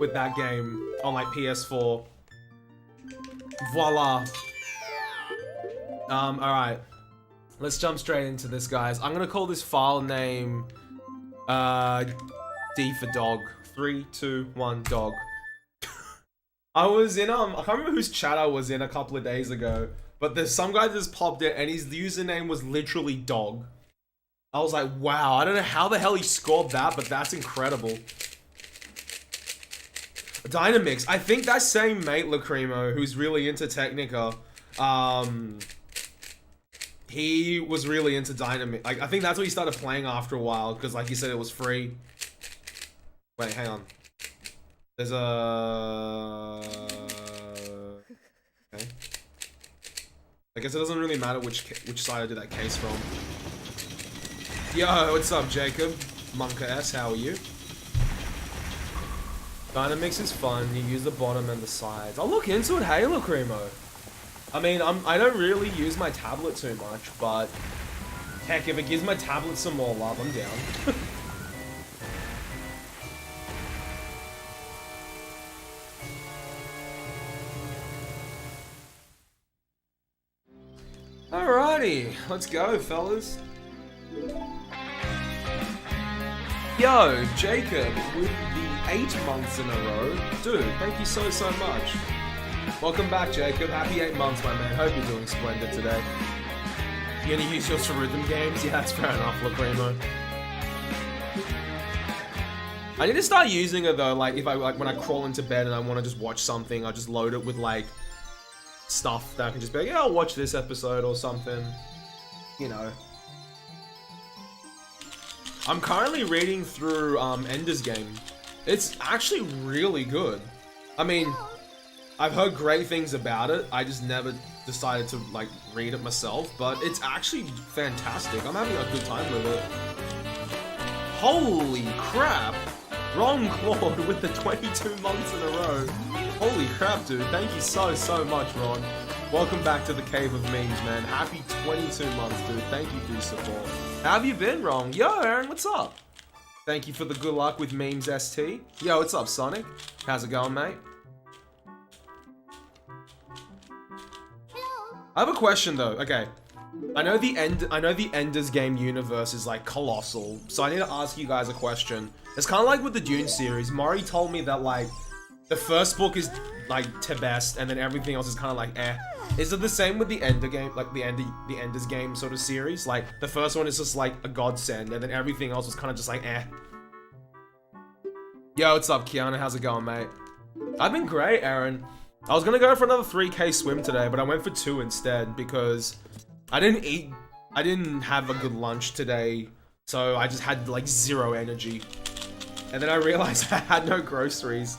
with that game on like PS4. Voila. Alright. Let's jump straight into this, guys. I'm gonna call this file name D for dog. 3, 2, 1, dog. I was in I can't remember whose chat I was in a couple of days ago, but there's some guy that just popped in and his username was literally dog. I was like, wow, I don't know how the hell he scored that, but that's incredible. Dynamix, I think that same mate Lacrimo, who's really into Technica, he was really into Dynamix. Like, I think that's what he started playing after a while, because like you said, it was free. Wait, hang on. There's a... Okay. I guess it doesn't really matter which side I did that case from. Yo, what's up, Jacob? Monka S, how are you? Dynamix is fun. You use the bottom and the sides. I'll look into it. Hey, Lacrimo. I mean, I don't really use my tablet too much, but heck, if it gives my tablet some more love, I'm down. Alrighty, let's go, fellas. Yo, Jacob, with the 8 months in a row. Dude, thank you so much. Welcome back, Jacob. Happy 8 months, my man. Hope you're doing splendid today. You gonna use yours for rhythm games? Yeah, that's fair enough, Lacrimo. I need to start using it though, like if I when I crawl into bed and I want to just watch something, I'll just load it with like stuff that I can just be like, yeah, I'll watch this episode or something. You know. I'm currently reading through Ender's Game. It's actually really good. I mean, I've heard great things about it. I just never decided to like read it myself, but it's actually fantastic. I'm having a good time with it. Holy crap! Ron Claude with the 22 months in a row. Holy crap, dude. Thank you so much, Ron. Welcome back to the Cave of Memes, man. Happy 22 months, dude. Thank you for your support. How have you been, Ron? Yo, Aaron, what's up? Thank you for the good luck with Memes ST. Yo, what's up, Sonic? How's it going, mate? I have a question, though. Okay. I know the Ender's Game universe is like colossal, so I need to ask you guys a question. It's kind of like with the Dune series. Mari told me that like the first book is like to best, and then everything else is kind of like eh. Is it the same with the Ender Game, like the Ender's Game sort of series? Like the first one is just like a godsend, and then everything else was kind of just like eh. Yo, what's up, Kiana? How's it going, mate? I've been great, Aaron. I was gonna go for another 3K swim today, but I went for 2 instead because I didn't have a good lunch today, so I just had like 0 energy. And then I realized I had no groceries.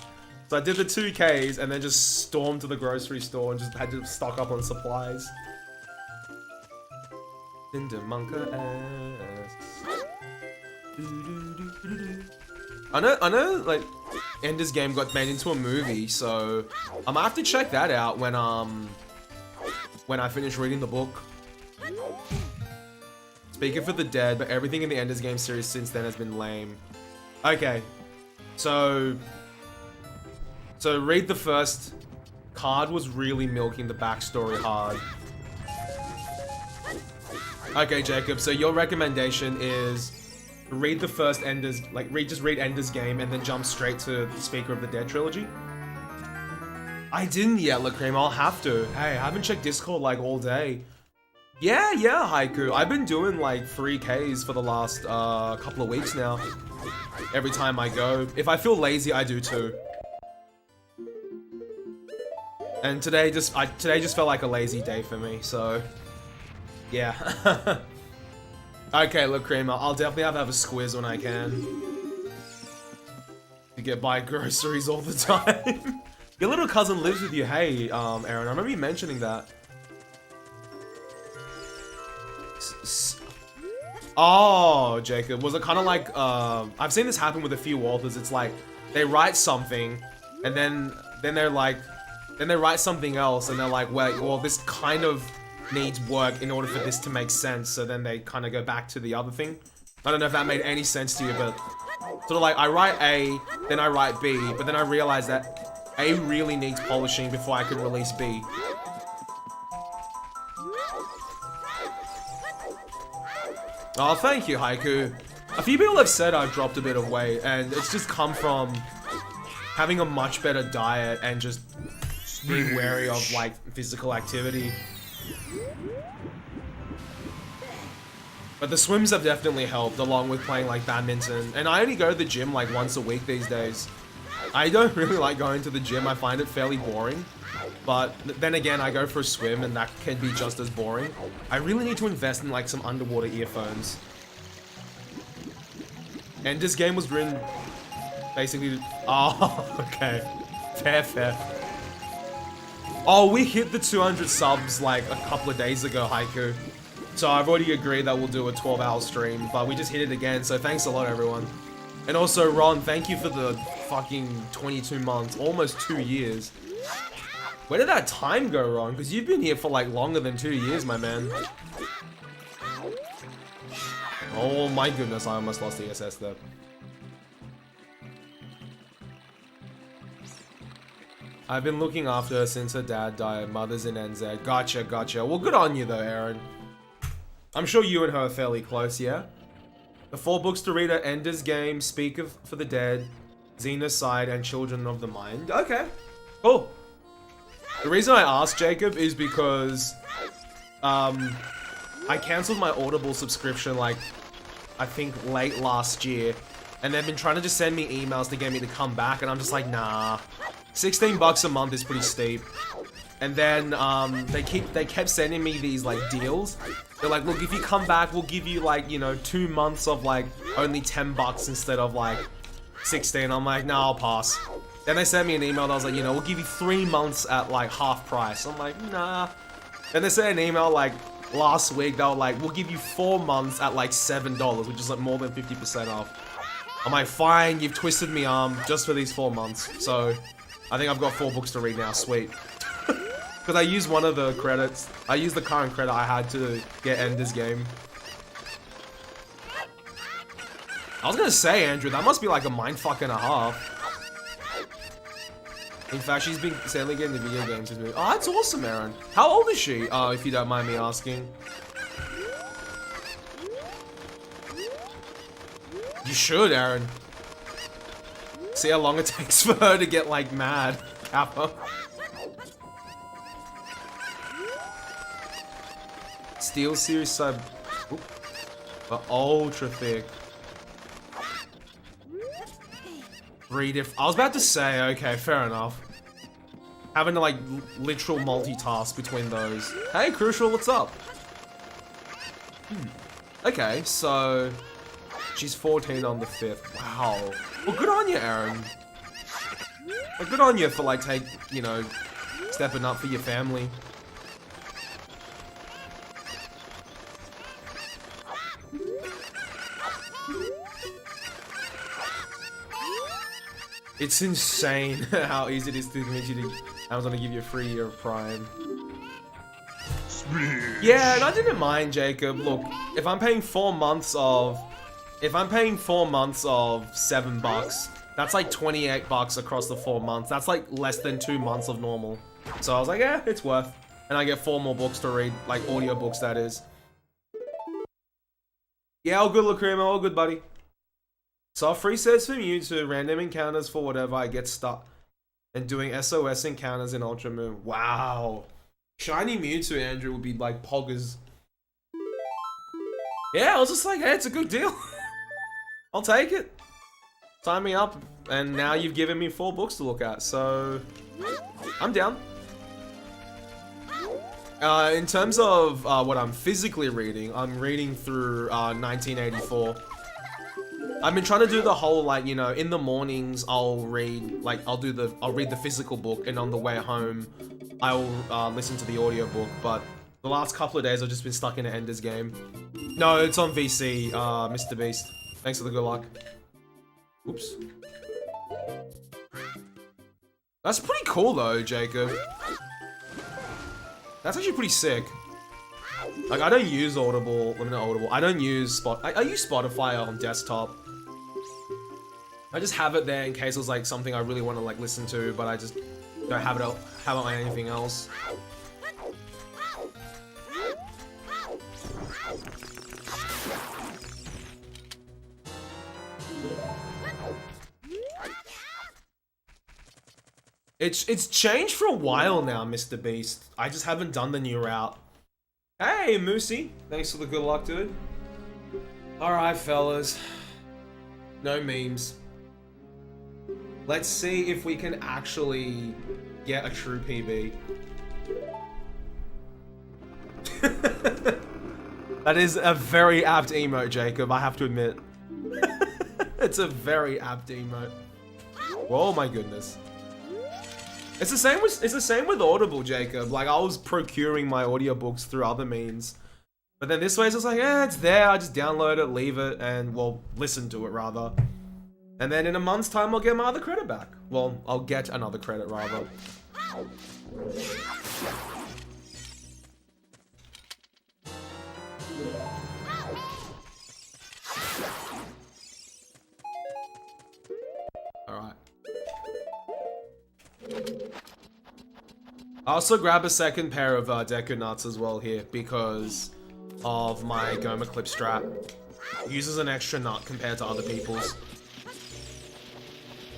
So I did the 2Ks and then just stormed to the grocery store and just had to stock up on supplies. I know, like, Ender's Game got made into a movie, so I'm gonna have to check that out when I finish reading the book. Speaking for the dead, but everything in the Ender's Game series since then has been lame. Okay, so read the first. Card was really milking the backstory hard. Okay, Jacob, so your recommendation is read the first Ender's, like just read Ender's Game and then jump straight to the Speaker of the Dead trilogy? I didn't yet, Lacream, I'll have to. Hey, I haven't checked Discord like all day. Yeah, Haiku. I've been doing like 3Ks for the last couple of weeks now. Every time I go. If I feel lazy, I do too. And today just felt like a lazy day for me, so yeah. Okay, look, Creamer, I'll definitely have a squiz when I can. To get buy groceries all the time. Your little cousin lives with you, hey, Aaron, I remember you mentioning that. Oh, Jacob, was it kind of like, I've seen this happen with a few authors, it's like, they write something, and then they write something else, and they're like, wait, well, this kind of needs work in order for this to make sense, so then they kind of go back to the other thing. I don't know if that made any sense to you, but Sort of like, I write A, then I write B, but then I realize that A really needs polishing before I can release B. Oh, thank you, Haiku. A few people have said I've dropped a bit of weight, and it's just come from having a much better diet and just being wary of, like, physical activity. But the swims have definitely helped, along with playing, like, badminton. And I only go to the gym, like, once a week these days. I don't really like going to the gym. I find it fairly boring. But then again, I go for a swim, and that can be just as boring. I really need to invest in, like, some underwater earphones. And this game was written basically... Oh, okay. Fair, fair. Oh, we hit the 200 subs, like, a couple of days ago, Haiku. So I've already agreed that we'll do a 12-hour stream, but we just hit it again, so thanks a lot, everyone. And also, Ron, thank you for the fucking 22 months, almost 2 years. Where did that time go wrong? Because you've been here for, like, longer than 2 years, my man. Oh my goodness, I almost lost ESS there. I've been looking after her since her dad died. Mother's in NZ. Gotcha, gotcha. Well, good on you though, Aaron. I'm sure you and her are fairly close, yeah? The 4 books to read are Ender's Game, Speak for the Dead, Xenocide, and Children of the Mind. Okay, cool. The reason I asked Jacob is because I cancelled my Audible subscription, like, I think late last year, and they've been trying to just send me emails to get me to come back, and I'm just like, nah. 16 bucks a month is pretty steep. And then they kept sending me these, like, deals. They're like, look, if you come back, we'll give you, like, you know, 2 months of, like, only 10 bucks instead of, like, 16. I'm like, nah, I'll pass. Then they sent me an email that was like, you know, we'll give you 3 months at, like, half price. I'm like, nah. Then they sent an email, like, last week, they were like, we'll give you 4 months at, like, $7, which is, like, more than 50% off. I'm like, fine, you've twisted me arm just for these 4 months. So, I think I've got 4 books to read now, sweet. Because I used one of the credits. I used the current credit I had to get Ender's Game. I was gonna say, Andrew, that must be like a mindfuck and a half. In fact, she's been sadly getting the video games. Oh, that's awesome, Aaron. How old is she? If you don't mind me asking. You should, Aaron. See how long it takes for her to get, like, mad. Kappa. Steel Series sub. But ultra thick. 3 different. I was about to say, okay, fair enough. Having to, like, literal multitask between those. Hey, Crucial, what's up? Okay, so she's 14 on the 5th. Wow. Well, good on you, Aaron. Well, good on you for, like, you know, stepping up for your family. It's insane how easy it is to convince you to Amazon to give you a free year of Prime. Yeah, and I didn't mind, Jacob. Look, if I'm paying 4 months of... If I'm paying 4 months of $7, that's like 28 bucks across the 4 months. That's like less than 2 months of normal. So I was like, yeah, it's worth. And I get 4 more books to read, like audiobooks, that is. Yeah, all good, Lacrima, all good, buddy. So free sets from you to random encounters for whatever I get stuck. And doing SOS encounters in Ultra Moon. Wow. Shiny Mewtwo, Andrew, would be like poggers. Yeah, I was just like, hey, it's a good deal. I'll take it. Sign me up. And now you've given me 4 books to look at, so I'm down. In terms of what I'm physically reading, I'm reading through 1984. I've been trying to do the whole, like, you know, in the mornings I'll read, like, I'll read the physical book, and on the way home I'll listen to the audiobook, but the last couple of days I've just been stuck in an Ender's Game. No, it's on VC, Mr. Beast. Thanks for the good luck. Oops. That's pretty cool though, Jacob. That's actually pretty sick. Like, I don't use Audible, I don't use I use Spotify on desktop. I just have it there in case it's like something I really want to like listen to, but I just don't have it on anything else. It's changed for a while now, Mr. Beast. I just haven't done the new route. Hey, Moosey. Thanks for the good luck, dude. Alright, fellas. No memes. Let's see if we can actually get a true PB. That is a very apt emote, Jacob, I have to admit. It's a very apt emote. Oh my goodness. It's the same with Audible, Jacob. Like, I was procuring my audiobooks through other means. But then this way it's just like, it's there, I just download it, leave it, and, well, listen to it, rather. And then in a month's time, I'll get my other credit back. Well, I'll get another credit, rather. Alright. I also grab a second pair of Deku Nuts as well here because of my Goma Clip strap. Uses an extra nut compared to other people's.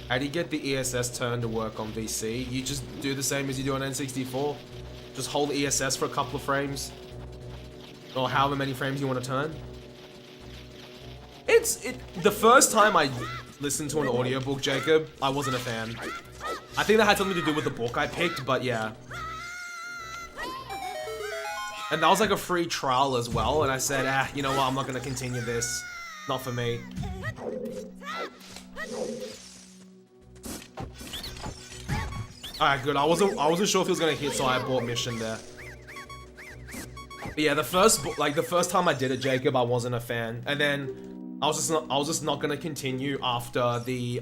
How do you get the ESS turn to work on VC? You just do the same as you do on N64. Just hold ESS for a couple of frames. Or however many frames you want to turn. The first time I listened to an audiobook, Jacob, I wasn't a fan. I think that had something to do with the book I picked, but yeah. And that was like a free trial as well, and I said, you know what, I'm not gonna continue this. Not for me. Alright, good. I wasn't sure if he was gonna hit, so I bought Mission there. But yeah, the first time I did it, Jacob, I wasn't a fan. And then I was just not gonna continue after the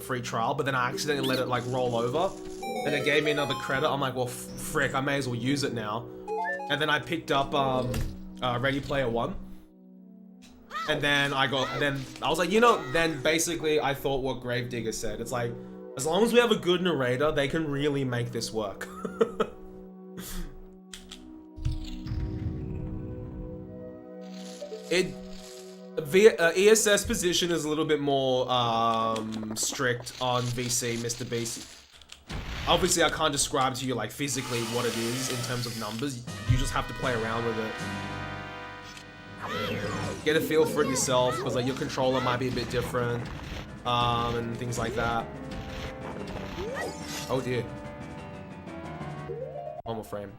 free trial, but then I accidentally let it like roll over. Then it gave me another credit. I'm like, well, frick, I may as well use it now. And then I picked up Ready Player One. And then I was like, you know, then basically I thought what Gravedigger said. It's like, as long as we have a good narrator, they can really make this work. ESS position is a little bit more strict on VC, Mr. Beast. Obviously, I can't describe to you like physically what it is in terms of numbers. You just have to play around with it. Get a feel for it yourself, because like your controller might be a bit different, and things like that. Oh dear. One more frame.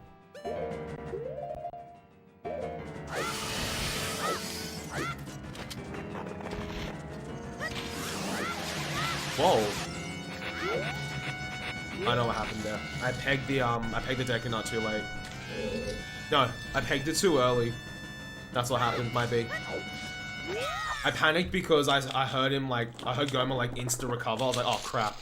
Whoa. I know what happened there. I pegged the Deku Nut too late. No, I pegged it too early. That's what happened, might be. I panicked because I heard him like, I heard Goma like insta recover. I was like, oh crap.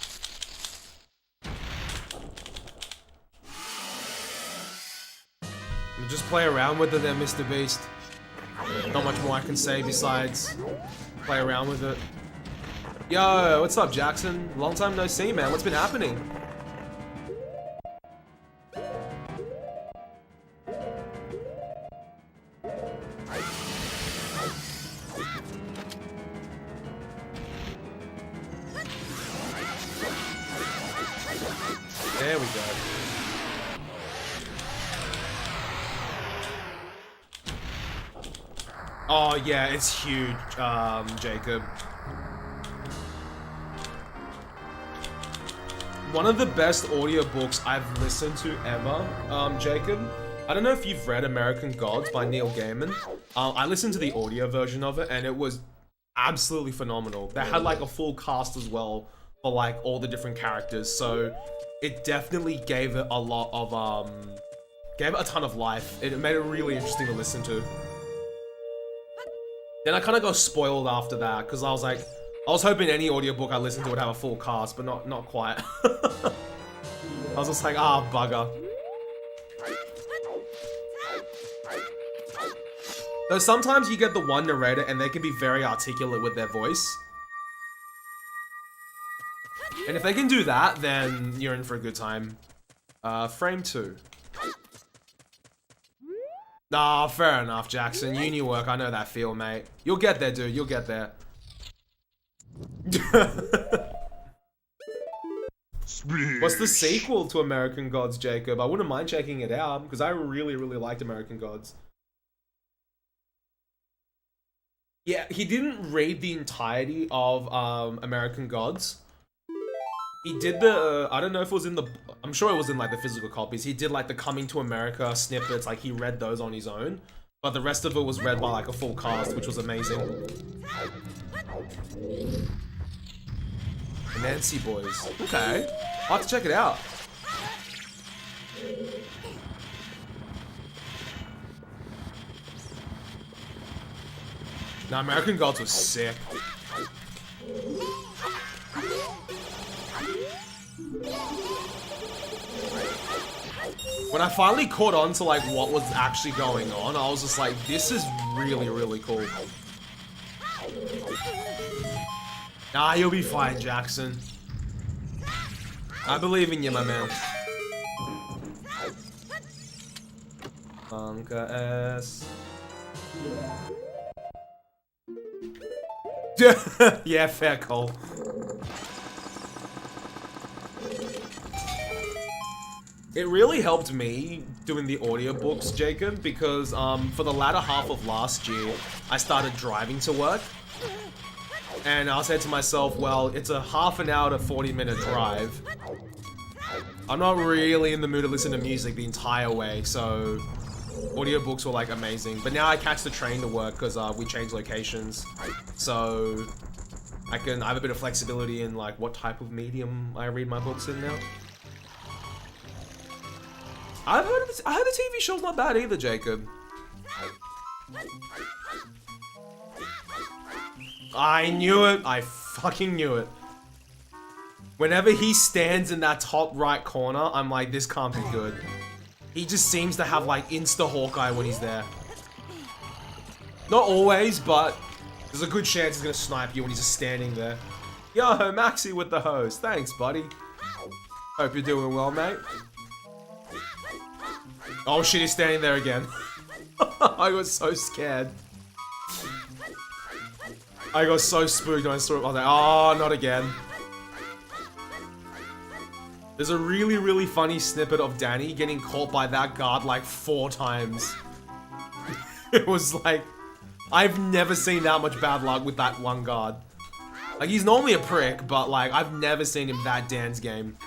Just play around with it then, Mr. Beast. Not much more I can say besides play around with it. Yo, what's up, Jackson? Long time no see, man. What's been happening? There we go. Oh yeah, it's huge, Jacob. One of the best audiobooks I've listened to ever, Jacob. I don't know if you've read American Gods by Neil Gaiman. I listened to the audio version of it and it was absolutely phenomenal. They had like a full cast as well for like all the different characters, so it definitely gave it a lot of, gave it a ton of life. It made it really interesting to listen to. Then I kind of got spoiled after that, because I was like, I was hoping any audiobook I listened to would have a full cast, but not quite. I was just like, bugger. Though sometimes you get the one narrator and they can be very articulate with their voice. And if they can do that, then you're in for a good time. Frame 2. Nah, fair enough, Jackson. Uni work, I know that feel, mate. You'll get there, dude. You'll get there. What's the sequel to American Gods, Jacob? I wouldn't mind checking it out, because I really, really liked American Gods. Yeah, he didn't read the entirety of American Gods. He did the, I don't know if it was in the, I'm sure it was in like the physical copies. He did like the Coming to America snippets, like he read those on his own. But the rest of it was read by like a full cast, which was amazing. The Nancy Boys. Okay, I'll have to check it out. Now, American Gods was sick. When I finally caught on to like what was actually going on, I was just like, this is really, really cool. Nah, you'll be fine, Jackson. I believe in you, my man. Bunker S. Yeah, fair call. It really helped me doing the audiobooks, Jacob, because for the latter half of last year, I started driving to work. And I said to myself, well, it's a half an hour to 40-minute drive. I'm not really in the mood to listen to music the entire way, so audiobooks were like amazing. But now I catch the train to work because we changed locations. So I have a bit of flexibility in like what type of medium I read my books in now. I heard the TV show's not bad either, Jacob. I knew it. I fucking knew it. Whenever he stands in that top right corner, I'm like, this can't be good. He just seems to have like insta Hawkeye when he's there. Not always, but there's a good chance he's gonna snipe you when he's just standing there. Yo, Maxi with the hose. Thanks, buddy. Hope you're doing well, mate. Oh shit, he's standing there again. I got so scared. I got so spooked when I saw it. I was like, oh, not again. There's a really, really funny snippet of Danny getting caught by that guard like 4 times. It was like, I've never seen that much bad luck with that one guard. Like, he's normally a prick, but like, I've never seen him that dance game.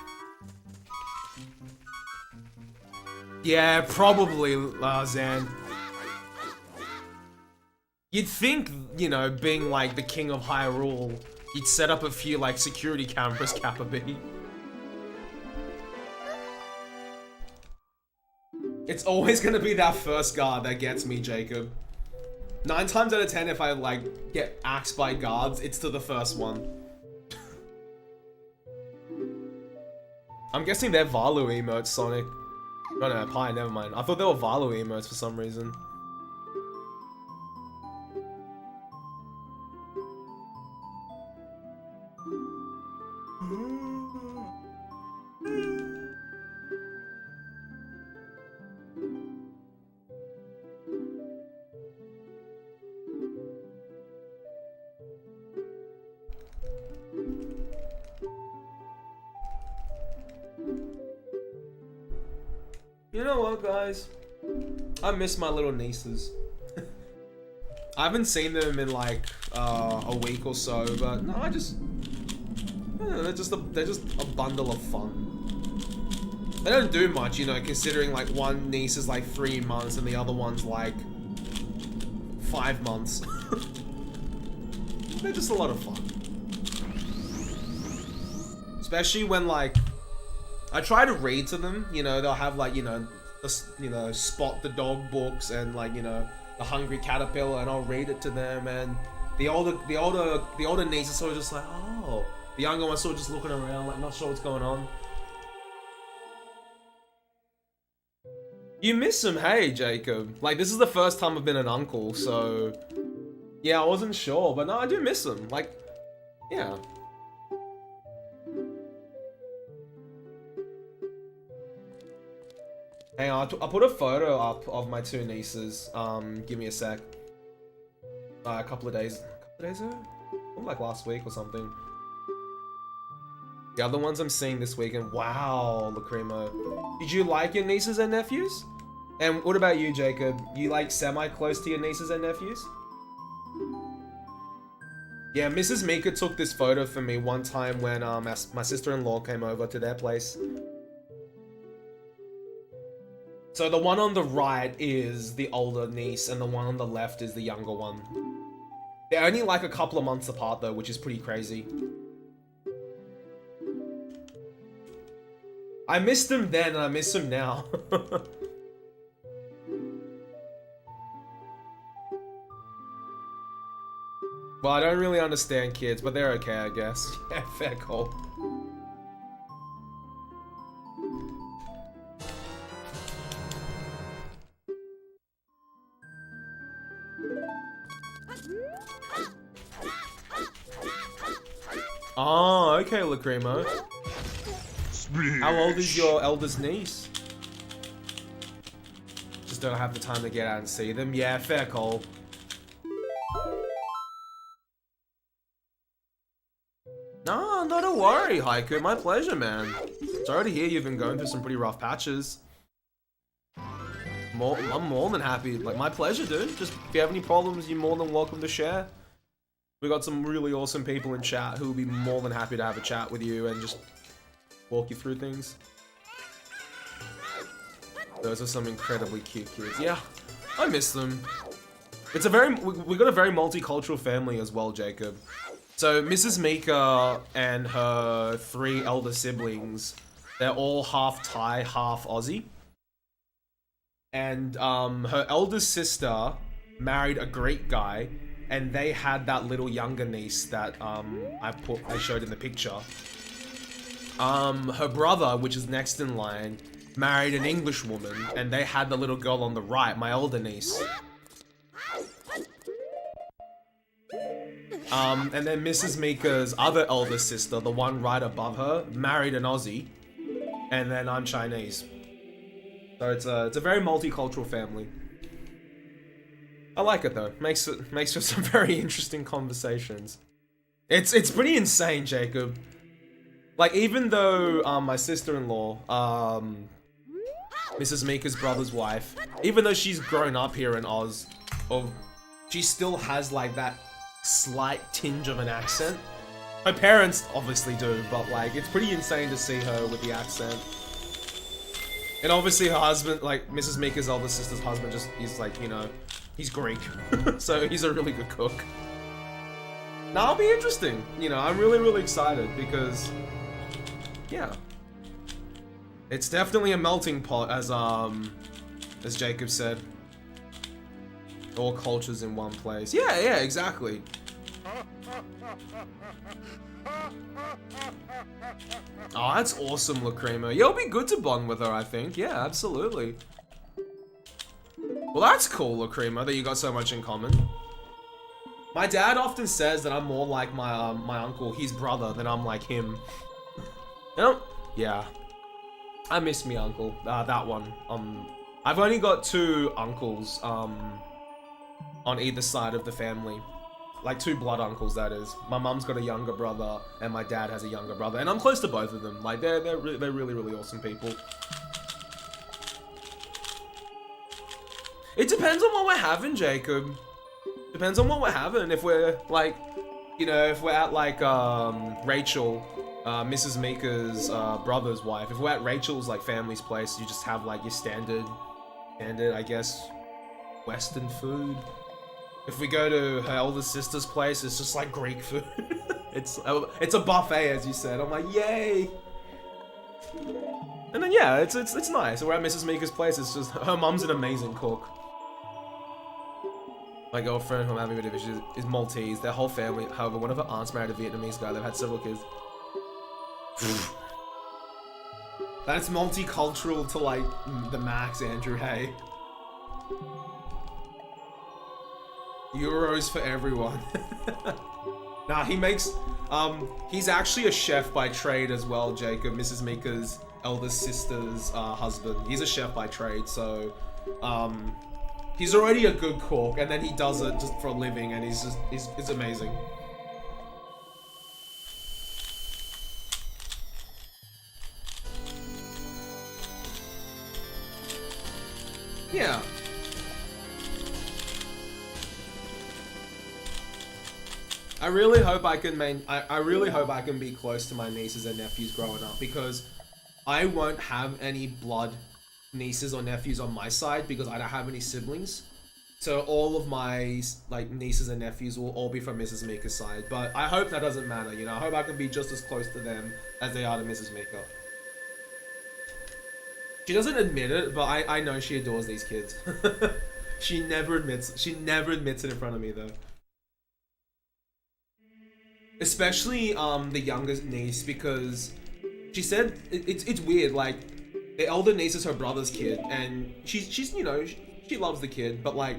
Yeah, probably, Zan. You'd think, you know, being like the king of Hyrule, you'd set up a few like security cameras, Kappa B. It's always gonna be that first guard that gets me, Jacob. 9 times out of 10, if I like get axed by guards, it's to the first one. I'm guessing they're Valu emotes, Sonic. Oh no, Pi, never mind. I thought they were Valu emotes for some reason. You know what, guys? I miss my little nieces. I haven't seen them in like a week or so, but no, I don't know, they're just a bundle of fun. They don't do much, you know, considering like one niece is like 3 months and the other one's like 5 months. They're just a lot of fun. Especially when like I try to read to them, you know, they'll have like, you know, Spot the Dog books and like, you know, The Hungry Caterpillar, and I'll read it to them, and the older niece is sort of just like, oh. The younger one's sort of just looking around, like not sure what's going on. You miss him, hey, Jacob. Like, this is the first time I've been an uncle, so yeah, I wasn't sure, but no, I do miss him. Like, yeah. Hang on, I'll put a photo up of my two nieces. Give me a sec. A couple of days ago? Or like last week or something. The other ones I'm seeing this weekend. Wow, Lacrimo. Did you like your nieces and nephews? And what about you, Jacob? You like semi-close to your nieces and nephews? Yeah, Mrs. Mika took this photo for me one time when my sister-in-law came over to their place. So the one on the right is the older niece, and the one on the left is the younger one. They're only like a couple of months apart though, which is pretty crazy. I missed them then, and I miss them now. Well, I don't really understand kids, but they're okay, I guess. Yeah, fair call. Oh, okay, Lacrimo. How old is your eldest niece? Just don't have the time to get out and see them. Yeah, fair call. No, not a worry, Haiku. My pleasure, man. Sorry to hear you've been going through some pretty rough patches. I'm more than happy. Like, my pleasure, dude. Just, if you have any problems, you're more than welcome to share. We got some really awesome people in chat who will be more than happy to have a chat with you and just walk you through things. Those are some incredibly cute kids. Yeah, I miss them. It's a very, we got a very multicultural family as well, Jacob. So Mrs. Mika and her 3 elder siblings, they're all half Thai, half Aussie. And her eldest sister married a Greek guy, and they had that little younger niece that I showed in the picture. Her brother, which is next in line, married an English woman, and they had the little girl on the right, my older niece. And then Mrs. Mika's other elder sister, the one right above her, married an Aussie, and then I'm Chinese. So it's a very multicultural family. I like it though. Makes for some very interesting conversations. It's pretty insane, Jacob. Like, even though my sister-in-law, Mrs. Mika's brother's wife, even though she's grown up here in Oz, she still has like that slight tinge of an accent. Her parents obviously do, but like, it's pretty insane to see her with the accent. And obviously her husband, like Mrs. Mika's older sister's husband, he's like, you know, he's Greek. So he's a really good cook. Now it'll be interesting. You know, I'm really, really excited because, yeah. It's definitely a melting pot, as Jacob said. All cultures in one place. Yeah, exactly. Oh, that's awesome, Lacrimo. Yeah, it'll be good to bond with her, I think. Yeah, absolutely. Well, that's cool, Lacrimo, that you got so much in common. My dad often says that I'm more like my my uncle, his brother, than I'm like him. You know? Yeah. I miss me uncle. That one. I've only got 2 uncles, on either side of the family. Like 2 blood uncles, that is. My mum's got a younger brother, and my dad has a younger brother, and I'm close to both of them. Like, they're really, really awesome people. It depends on what we're having, Jacob. Depends on what we're having. If we're, like, you know, if we're at, like, Rachel, Mrs. Mika's brother's wife, if we're at Rachel's, like, family's place, you just have, like, your standard, I guess, Western food. If we go to her elder sister's place, it's just like Greek food. It's a buffet, as you said. I'm like, yay! And then yeah, it's nice. We're at Mrs. Mika's place. It's just her mum's an amazing cook. My girlfriend, who I'm having with, is Maltese. Their whole family, however, one of her aunts married a Vietnamese guy. They've had several kids. That's multicultural to like the max, Andrew. Hey. Euros for everyone. Nah, he makes, he's actually a chef by trade as well, Jacob, Mrs. Mika's eldest sister's husband. He's a chef by trade, so, he's already a good cook, and then he does it just for a living, and he's amazing. Yeah. I really hope I can I really hope I can be close to my nieces and nephews growing up, because I won't have any blood nieces or nephews on my side because I don't have any siblings. So all of my like nieces and nephews will all be from Mrs. Mika's side, but I hope that doesn't matter, you know. I hope I can be just as close to them as they are to Mrs. Mika. She doesn't admit it, but I know she adores these kids. She never admits it in front of me though. Especially the youngest niece, because she said it's weird, like the elder niece is her brother's kid, and she's you know, she loves the kid, but like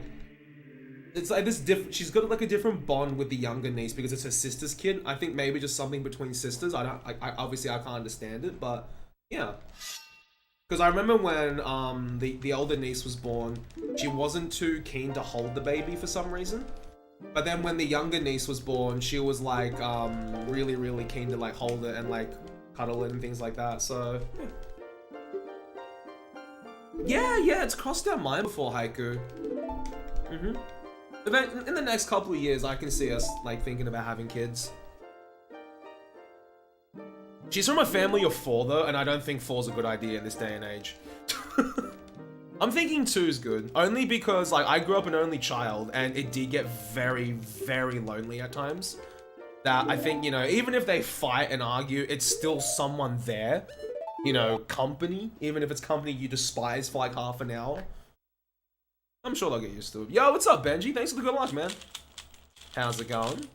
it's like this she's got like a different bond with the younger niece because it's her sister's kid. I think maybe just something between sisters. I obviously I can't understand it, but yeah. Because I remember when the older niece was born, she wasn't too keen to hold the baby for some reason. But then when the younger niece was born, she was like really, really keen to like hold it and like cuddle it and things like that. So yeah, it's crossed our mind before, Haiku. But then in the next couple of years, I can see us like thinking about having kids. She's from a family of 4 though, and I don't think 4's a good idea in this day and age. I'm thinking 2 is good, only because like I grew up an only child and it did get very, very lonely at times. That I think, you know, even if they fight and argue, it's still someone there. You know, company, even if it's company you despise for like half an hour. I'm sure they'll get used to it. Yo, what's up, Benji? Thanks for the good lunch, man. How's it going?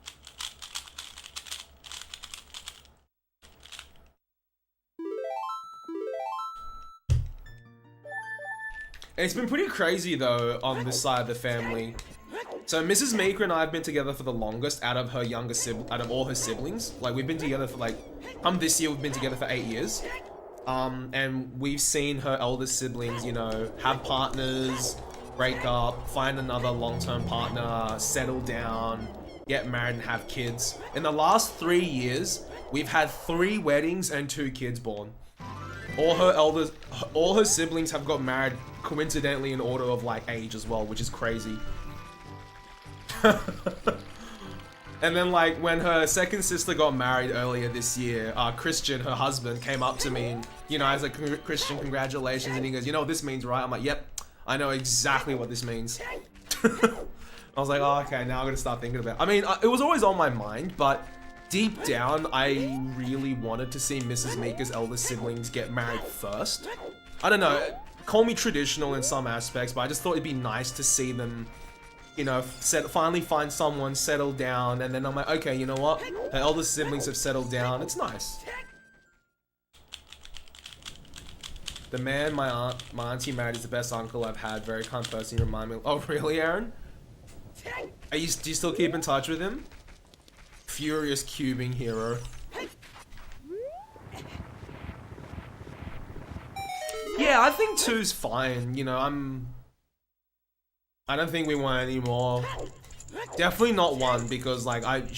It's been pretty crazy though on this side of the family. So Mrs. Mika and I have been together for the longest out of her out of all her siblings. Like we've been together for like, this year we've been together for 8 years. And we've seen her eldest siblings, you know, have partners, break up, find another long-term partner, settle down, get married and have kids. In the last 3 years, we've had 3 weddings and 2 kids born. All her siblings have got married coincidentally in order of like age as well, which is crazy. And then like when her second sister got married earlier this year, Christian, her husband, came up to me and, you know, I was like, Christian, congratulations. And he goes, you know what this means, right? I'm like, yep, I know exactly what this means. I was like, oh, okay, now I'm gonna start thinking about it. I mean, it was always on my mind, but deep down, I really wanted to see Mrs. Mika's eldest siblings get married first. I don't know, call me traditional in some aspects, but I just thought it'd be nice to see them, you know, finally find someone, settle down, and then I'm like, okay, you know what? Her eldest siblings have settled down. It's nice. The man my auntie married is the best uncle I've had. Very kind person. You remind me. Oh, really, Aaron? Do you still keep in touch with him? Furious cubing hero. Yeah, I think 2's fine. You know, I don't think we want any more. Definitely not 1 because like I've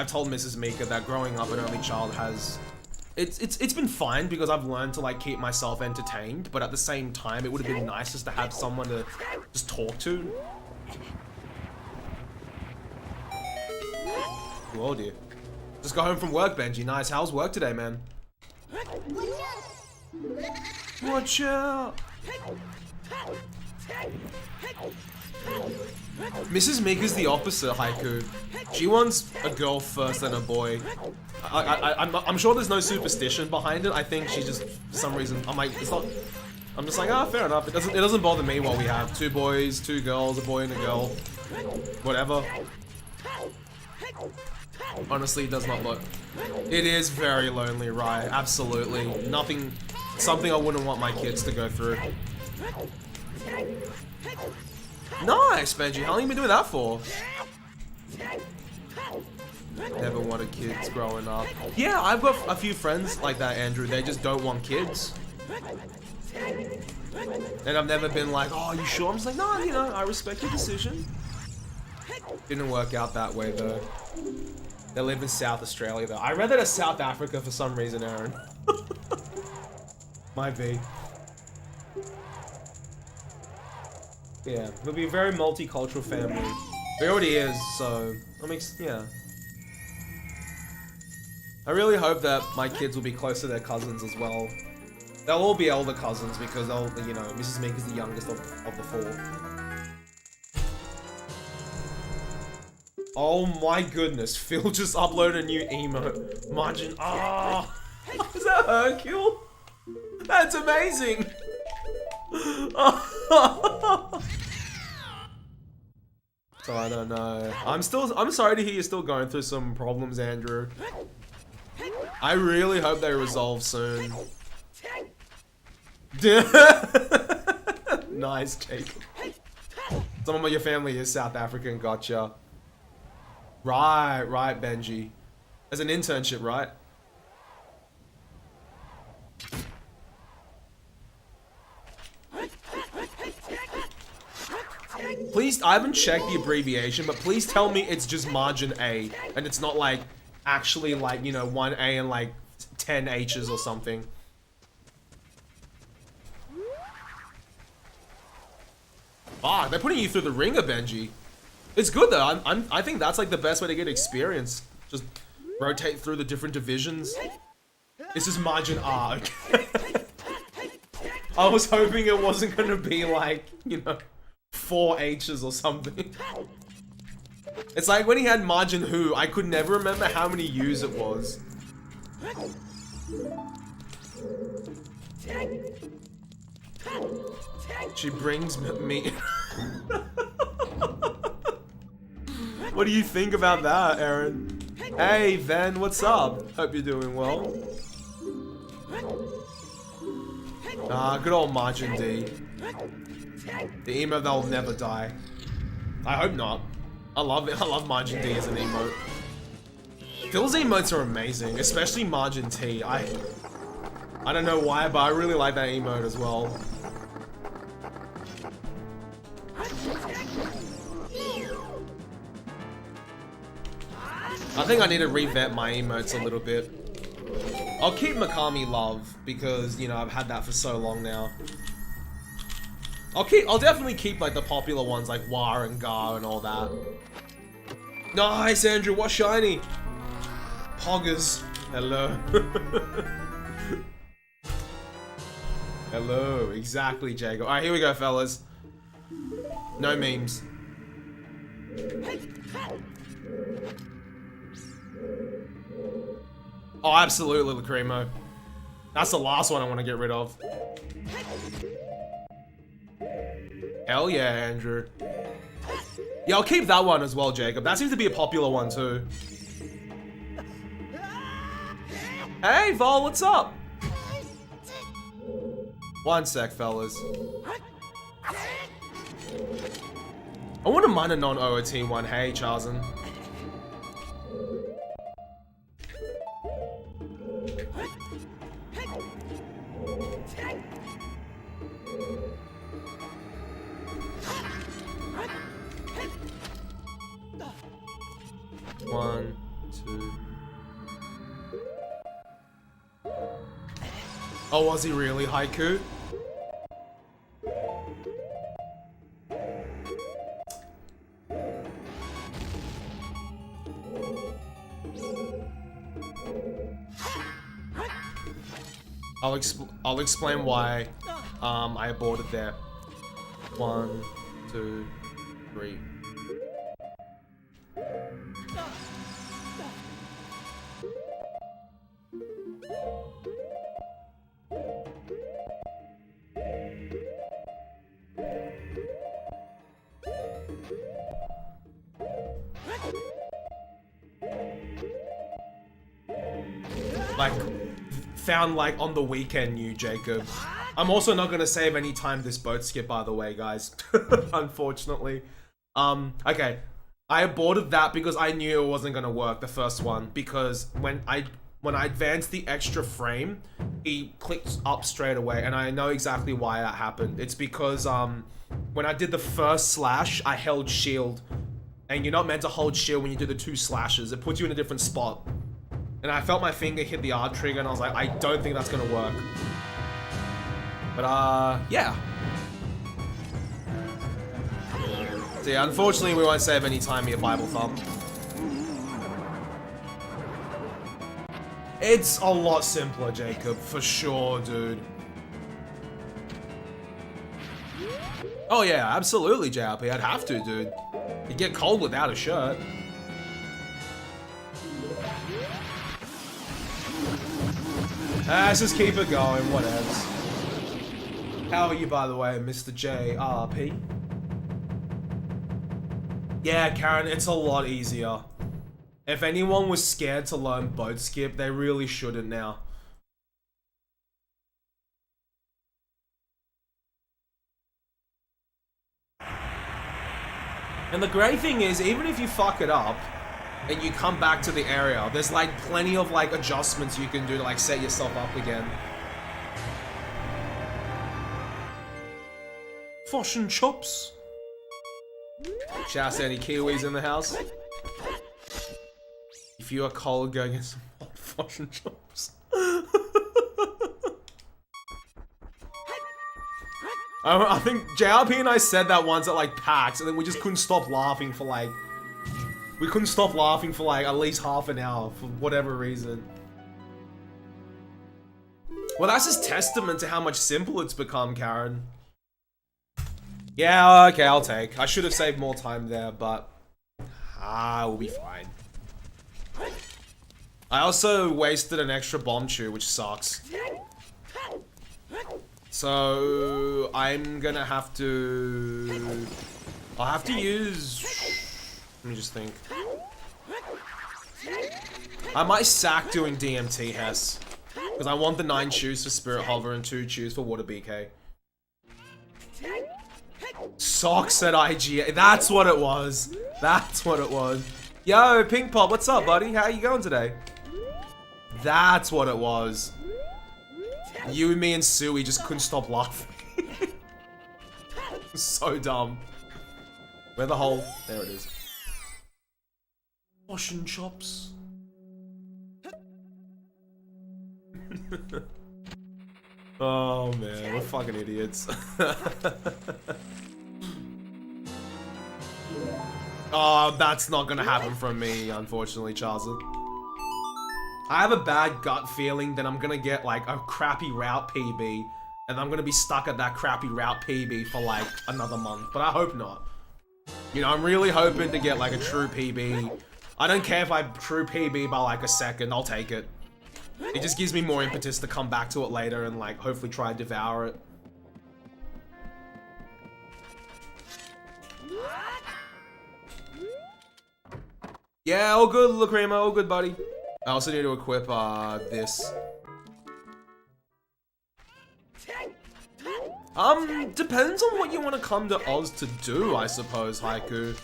told Mrs. Mika that growing up an only child has it's been fine because I've learned to like keep myself entertained, but at the same time it would have been nice just to have someone to just talk to. Oh dear. Just got home from work, Benji. Nice. How's work today, man? Watch out! Mrs. Mika's the opposite, Haiku. She wants a girl first and a boy. I'm sure there's no superstition behind it. I think she just, for some reason, I'm just like, ah, fair enough. It doesn't bother me what we have. 2 boys, 2 girls, a boy and a girl. Whatever. Honestly, it does not look. It is very lonely, right? Absolutely. Something I wouldn't want my kids to go through. Nice, Benji. How long have you been doing that for? Never wanted kids growing up. Yeah, I've got a few friends like that, Andrew. They just don't want kids. And I've never been like, oh, you sure? I'm just like, no, you know, I respect your decision. Didn't work out that way, though. They live in South Australia, though. I read that as South Africa for some reason, Aaron. Might be. Yeah, it'll be a very multicultural family. It already is, so... I mean, yeah. I really hope that my kids will be close to their cousins as well. They'll all be elder cousins because they'll, you know, Mrs. Meek is the youngest of the four. Oh my goodness, Phil just uploaded a new emote. Margin. Ah, oh, is that Hercule? That's amazing. So I don't know. I'm sorry to hear you're still going through some problems, Andrew. I really hope they resolve soon. Nice, Jake. Someone of your family is South African, gotcha. Right, Benji. As an internship, right? Please, I haven't checked the abbreviation, but please tell me it's just margin A, and it's not like, actually like, you know, 1A and like 10 H's or something. Ah, they're putting you through the ringer, Benji. It's good though. I think that's like the best way to get experience. Just rotate through the different divisions. This is margin R. Okay. I was hoping it wasn't gonna be like, you know, 4 H's or something. It's like when he had margin who, I could never remember how many U's it was. She brings me. What do you think about that, Aaron? Hey, Ven, what's up? Hope you're doing well. Ah, good old Margin D. The emo that'll never die. I hope not. I love it. I love Margin D as an emote. Phil's emotes are amazing, especially Margin T. I don't know why, but I really like that emote as well. I think I need to revamp my emotes a little bit. I'll keep Mikami Love because, you know, I've had that for so long now. I'll definitely keep like the popular ones like War and Gar and all that. Nice, Andrew, what's shiny? Poggers. Hello. Hello, exactly, Jago. Alright, here we go, fellas. No memes. Oh, absolutely, Lacrimo. That's the last one I want to get rid of. Hell yeah, Andrew. Yeah, I'll keep that one as well, Jacob. That seems to be a popular one, too. Hey, Vol, what's up? One sec, fellas. I wouldn't mind a non-OOT one. Hey, Charzen. One, two. Oh, was he really, Haiku? I'll explain why I aborted there. 1, 2, 3. Like, found like on the weekend, you Jacob. I'm also not gonna save any time this boat skip, by the way, guys. Unfortunately. Okay. I aborted that because I knew it wasn't gonna work, the first one, because when I advanced the extra frame, he clicked up straight away, and I know exactly why that happened. It's because when I did the first slash, I held shield, and you're not meant to hold shield when you do the 2 slashes. It puts you in a different spot. And I felt my finger hit the R trigger, and I was like, I don't think that's gonna work. But yeah. So yeah, unfortunately we won't save any time here, Bible Thumb. It's a lot simpler, Jacob, for sure, dude. Oh yeah, absolutely, JRP, I'd have to, dude. You'd get cold without a shirt. Let's just keep it going, whatevs. How are you, by the way, Mr. JRP? Yeah, Karen, it's a lot easier. If anyone was scared to learn boat skip, they really shouldn't now. And the great thing is, even if you fuck it up, and you come back to the area, there's like plenty of like adjustments you can do to like set yourself up again. Fish and chops. Shout out to any Kiwis in the house. If you are cold, go get some hot fish and chops. I think JRP and I said that once at like PAX, and then we just couldn't stop laughing for like... We couldn't stop laughing for like at least half an hour for whatever reason. Well, that's just testament to how much simpler it's become, Karen. Yeah, okay, I'll take. I should have saved more time there, but... we'll be fine. I also wasted an extra bomb chew, which sucks. So... I'm gonna have to... I'll have to use... Let me just think. I might sack doing DMT Hess. Because I want the 9 chews for Spirit Hover and 2 chews for Water BK. Socks at IGA. That's what it was. That's what it was. Yo, Pink Pop, what's up, buddy? How you going today? That's what it was. You, me, and Suey just couldn't stop laughing. So dumb. Where the hole? There it is. Wash and chops. Oh man, we're fucking idiots. Oh, that's not gonna happen from me, unfortunately, Charles. I have a bad gut feeling that I'm gonna get like a crappy route PB, and I'm gonna be stuck at that crappy route PB for like another month, but I hope not. You know, I'm really hoping to get like a true PB. I don't care if I true PB by like a second, I'll take it. It just gives me more impetus to come back to it later and like hopefully try and devour it. Yeah, all good, Lacrima, all good, buddy. I also need to equip this. Depends on what you want to come to Oz to do, I suppose, Haiku.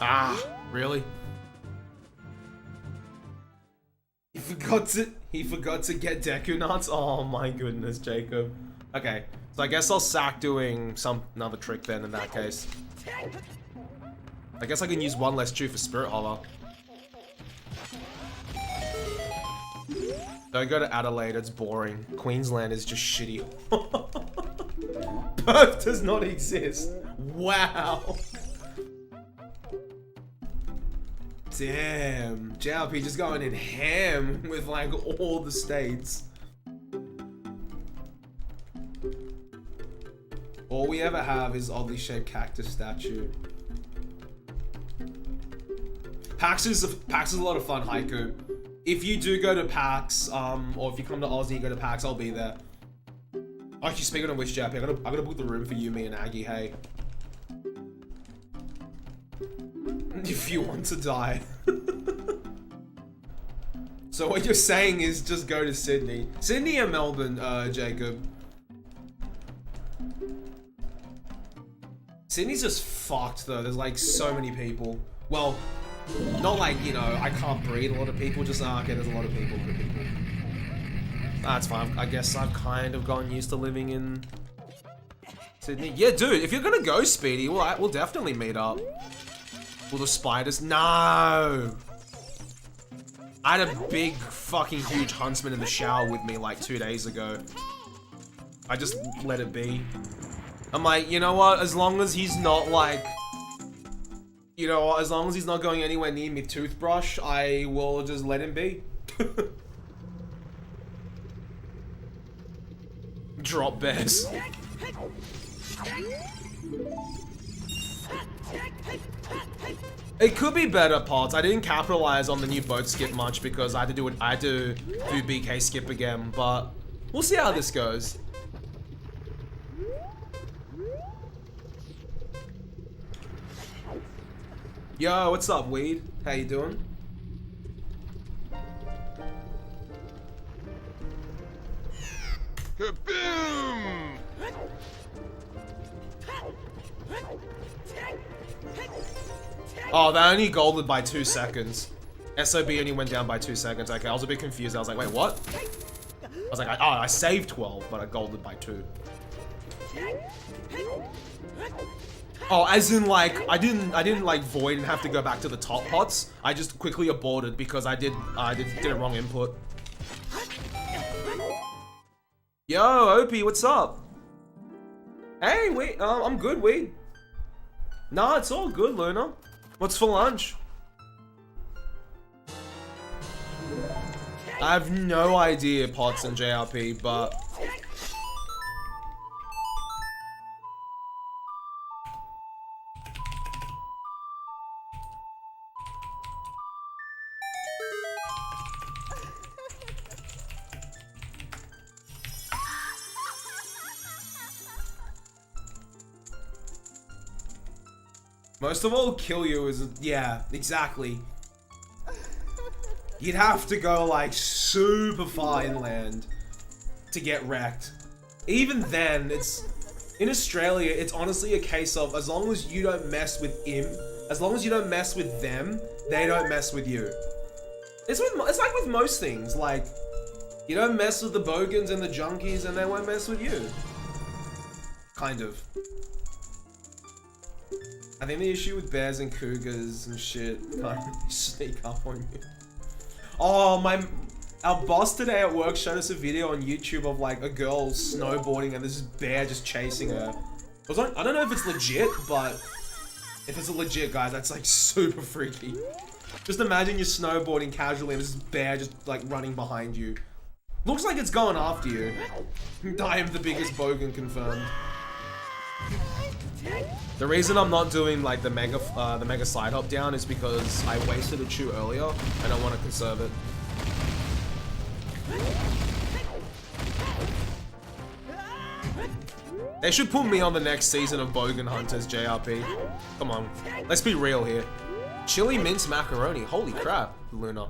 Ah, really? He forgot to get Deku Nuts? Oh my goodness, Jacob. Okay, so I guess I'll sack doing another trick then in that case. I guess I can use 1 less chew for Spirit Hover. Don't go to Adelaide, it's boring. Queensland is just shitty. Perth does not exist. Wow. Damn, JLP just going in ham with like all the states. All we ever have is oddly shaped cactus statue. PAX is a lot of fun, Haiku. If you do go to PAX, or if you come to Aussie and go to PAX, I'll be there. Actually, speaking of which, JP, I gotta book the room for you, me, and Aggie. Hey, if you want to die. So what you're saying is just go to Sydney. Sydney or Melbourne, Jacob? Sydney's just fucked though. There's like so many people. Well, not like, you know, I can't breed a lot of people. Just, okay, there's a lot of people. That's fine. I guess I've kind of gotten used to living in Sydney. Yeah, dude, if you're gonna go, Speedy, we'll definitely meet up. Will the spiders? No! I had a big fucking huge huntsman in the shower with me like 2 days ago. I just let it be. I'm like, you know what? As long as he's not like, you know, as long as he's not going anywhere near me toothbrush, I will just let him be. Drop bears. It could be better, Pots. I didn't capitalize on the new boat skip much because I had to do BK skip again, but we'll see how this goes. Yo, what's up, Weed? How you doing? Kaboom! Oh, that only golded by 2 seconds. SOB only went down by 2 seconds. Okay, I was a bit confused. I was like, wait, what? I was like, oh, I saved 12, but I golded by 2. Oh, as in like, I didn't like void and have to go back to the top pots. I just quickly aborted because I did a wrong input. Yo, Opie, what's up? Hey, wait, I'm good, Weed. Nah, it's all good, Luna. What's for lunch? I have no idea, Pots and JRP, but... Most of all, kill you is, yeah, exactly. You'd have to go like super far inland to get wrecked. Even then, in Australia, it's honestly a case of as long as you don't mess with him, as long as you don't mess with them, they don't mess with you. It's like with most things, like, you don't mess with the bogans and the junkies and they won't mess with you. Kind of. I think the issue with bears and cougars and shit can't really sneak up on you. Oh, our boss today at work showed us a video on YouTube of like a girl snowboarding and this bear just chasing her. I don't know if it's legit, but if it's a legit, guys, that's like super freaky. Just imagine you're snowboarding casually and this bear just like running behind you. Looks like it's going after you. I am the biggest bogan confirmed. The reason I'm not doing like the mega side hop down is because I wasted a chew earlier and I want to conserve it. They should put me on the next season of Bogan Hunters, JRP. Come on, let's be real here. Chili mince macaroni, holy crap, Luna.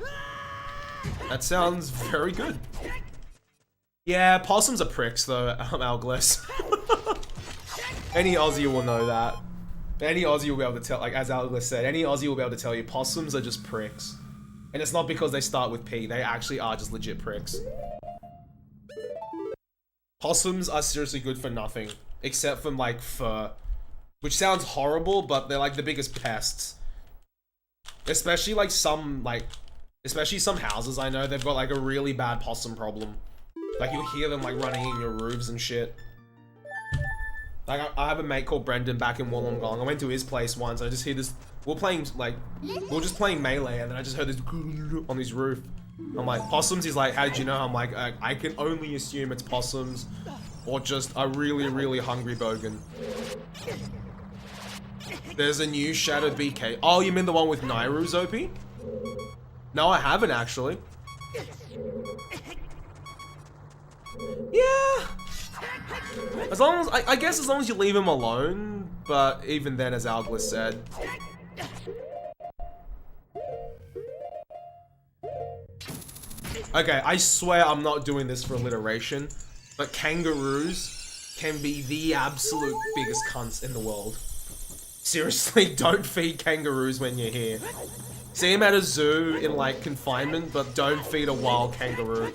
That sounds very good. Yeah, possums are pricks though, Algles. Any Aussie will know that. Any Aussie will be able to tell, like as Algles said, any Aussie will be able to tell you possums are just pricks. And it's not because they start with P, they actually are just legit pricks. Possums are seriously good for nothing, except for like fur. Which sounds horrible, but they're like the biggest pests. Especially some houses I know, they've got like a really bad possum problem. Like you'll hear them like running in your roofs and shit. Like I have a mate called Brendan back in Wollongong. I went to his place once. I just hear this. We were just playing Melee, and then I just heard this on his roof. I'm like, possums? He's like, how did you know? I'm like, I can only assume it's possums, or just a really, really hungry bogan. There's a new Shadow BK. Oh, you mean the one with Nairu's OP? No, I haven't actually. Yeah. As long as, I guess as long as you leave him alone, but even then, as Alglis said. Okay, I swear I'm not doing this for alliteration, but kangaroos can be the absolute biggest cunts in the world. Seriously, don't feed kangaroos when you're here. See them at a zoo in like confinement, but don't feed a wild kangaroo.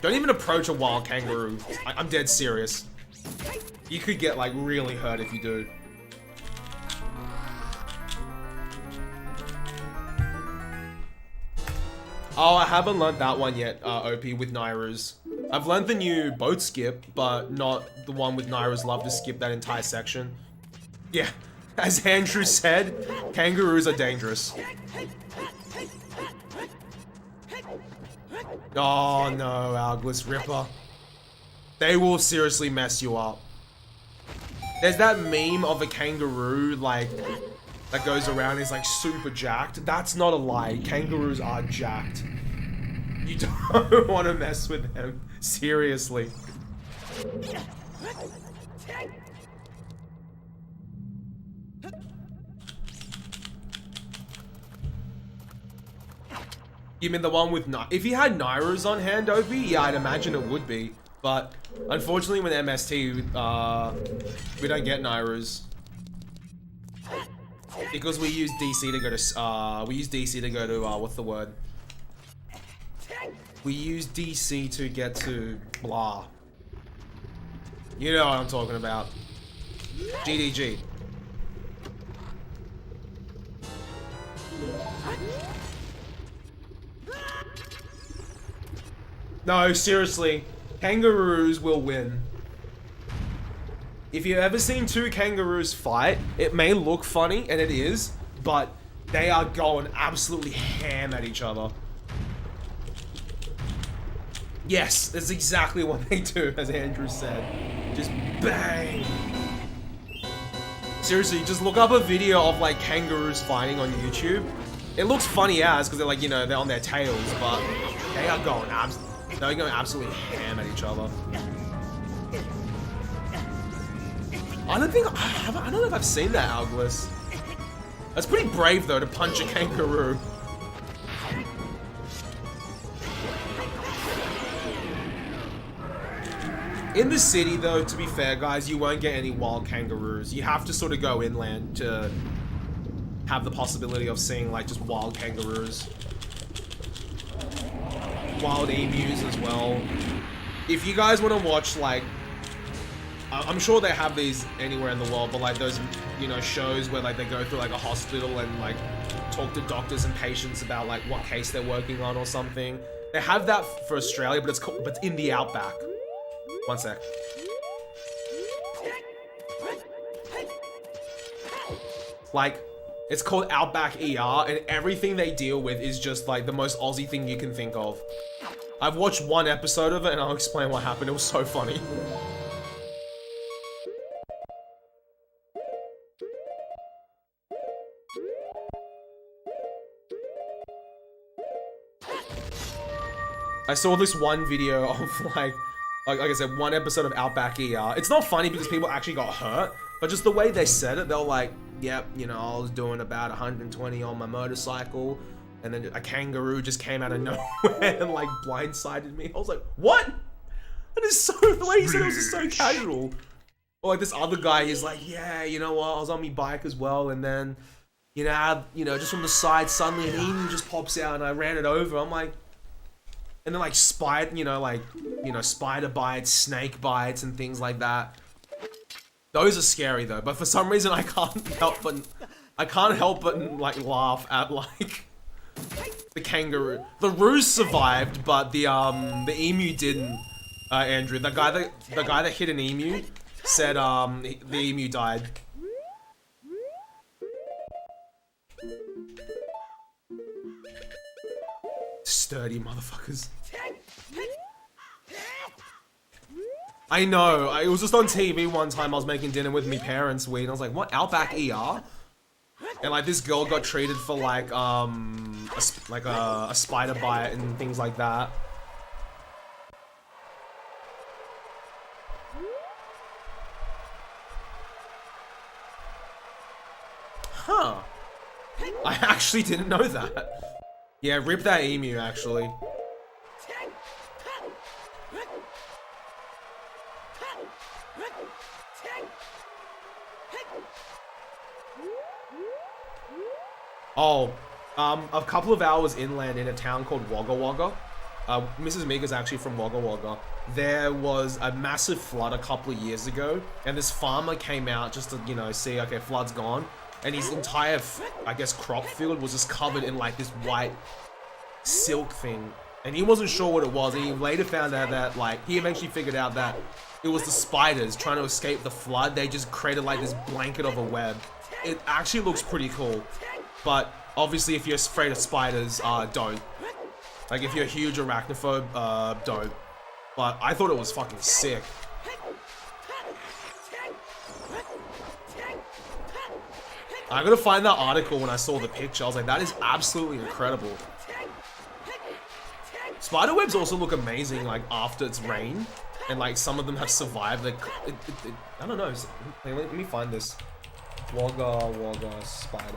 Don't even approach a wild kangaroo. I'm dead serious. You could get like really hurt if you do. Oh, I haven't learned that one yet, OP, with Nairu's. I've learned the new boat skip, but not the one with Nairu's love to skip that entire section. Yeah, as Andrew said, kangaroos are dangerous. Oh no, Alglis Ripper. They will seriously mess you up. There's that meme of a kangaroo, like, that goes around is like super jacked. That's not a lie. Kangaroos are jacked. You don't want to mess with them. Seriously. You mean the one with if you had Nairu's on hand, OP? Yeah, I'd imagine it would be. But unfortunately with MST, we don't get Nairu's. Because we use DC to go to, what's the word? We use DC to get to blah. You know what I'm talking about. GDG. No, seriously. Kangaroos will win. If you've ever seen two kangaroos fight, it may look funny, and it is, but they are going absolutely ham at each other. Yes, that's exactly what they do, as Andrew said. Just bang. Seriously, just look up a video of like kangaroos fighting on YouTube. It looks funny as, because they're like, you know, they're on their tails, but they are going absolutely ham at each other. I don't know if I've seen that, Alglis. That's pretty brave though, to punch a kangaroo. In the city though, to be fair guys, you won't get any wild kangaroos. You have to sort of go inland to have the possibility of seeing like just wild kangaroos. Wild emus as well. If you guys want to watch like, I'm sure they have these anywhere in the world, but like those, you know, shows where like they go through like a hospital and like talk to doctors and patients about like what case they're working on or something. They have that for Australia, but it's in the outback. One sec. Like, it's called Outback ER, and everything they deal with is just like the most Aussie thing you can think of. I've watched one episode of it, and I'll explain what happened. It was so funny. I saw this one video of like I said, one episode of Outback ER. It's not funny because people actually got hurt, but just the way they said it, they're like, yep, you know, I was doing about 120 on my motorcycle, and then a kangaroo just came out of nowhere and like blindsided me. I was like, what? That is so, the way he said it was just so casual. Or like this other guy is like, yeah, you know what, I was on my bike as well, and then, you know, just from the side, suddenly an emu just pops out and I ran it over. I'm like, and then like spider bites, snake bites, and things like that. Those are scary though, but for some reason I can't help but like laugh at like the kangaroo. The ruse survived, but the emu didn't. Andrew, the guy that hit an emu said the emu died. Sturdy motherfuckers. I know. It was just on TV one time. I was making dinner with my parents, and I was like, "What? Outback ER?" And like this girl got treated for like a spider bite and things like that. Huh. I actually didn't know that. Yeah, rip that emu, actually. Oh, a couple of hours inland in a town called Wagga Wagga. Mrs. Mega's actually from Wagga Wagga. There was a massive flood a couple of years ago, and this farmer came out just to, you know, see, okay, flood's gone. And his entire, I guess, crop field was just covered in like this white silk thing. And he wasn't sure what it was, and he later found out that, like, he eventually figured out that it was the spiders trying to escape the flood. They just created like this blanket of a web. It actually looks pretty cool. But obviously, if you're afraid of spiders, don't. Like, if you're a huge arachnophobe, don't. But I thought it was fucking sick. I gotta find that article when I saw the picture. I was like, that is absolutely incredible. Spiderwebs also look amazing, like, after it's rain. And, like, some of them have survived. Like, I don't know. Let me find this. Wagga Wagga spider.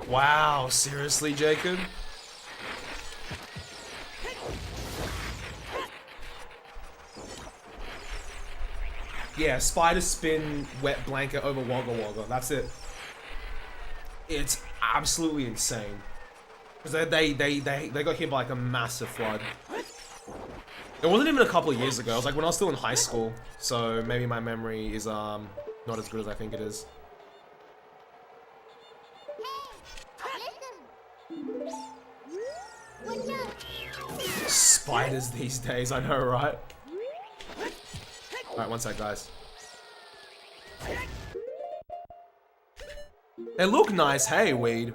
Wow, seriously, Jacob? Yeah, spider spin wet blanket over Wagga Wagga. That's it. It's absolutely insane. Because they got hit by like a massive flood. It wasn't even a couple of years ago. It was like when I was still in high school. So maybe my memory is not as good as I think it is. Spiders these days, I know, right? Alright, one sec, guys. They look nice, hey, weed.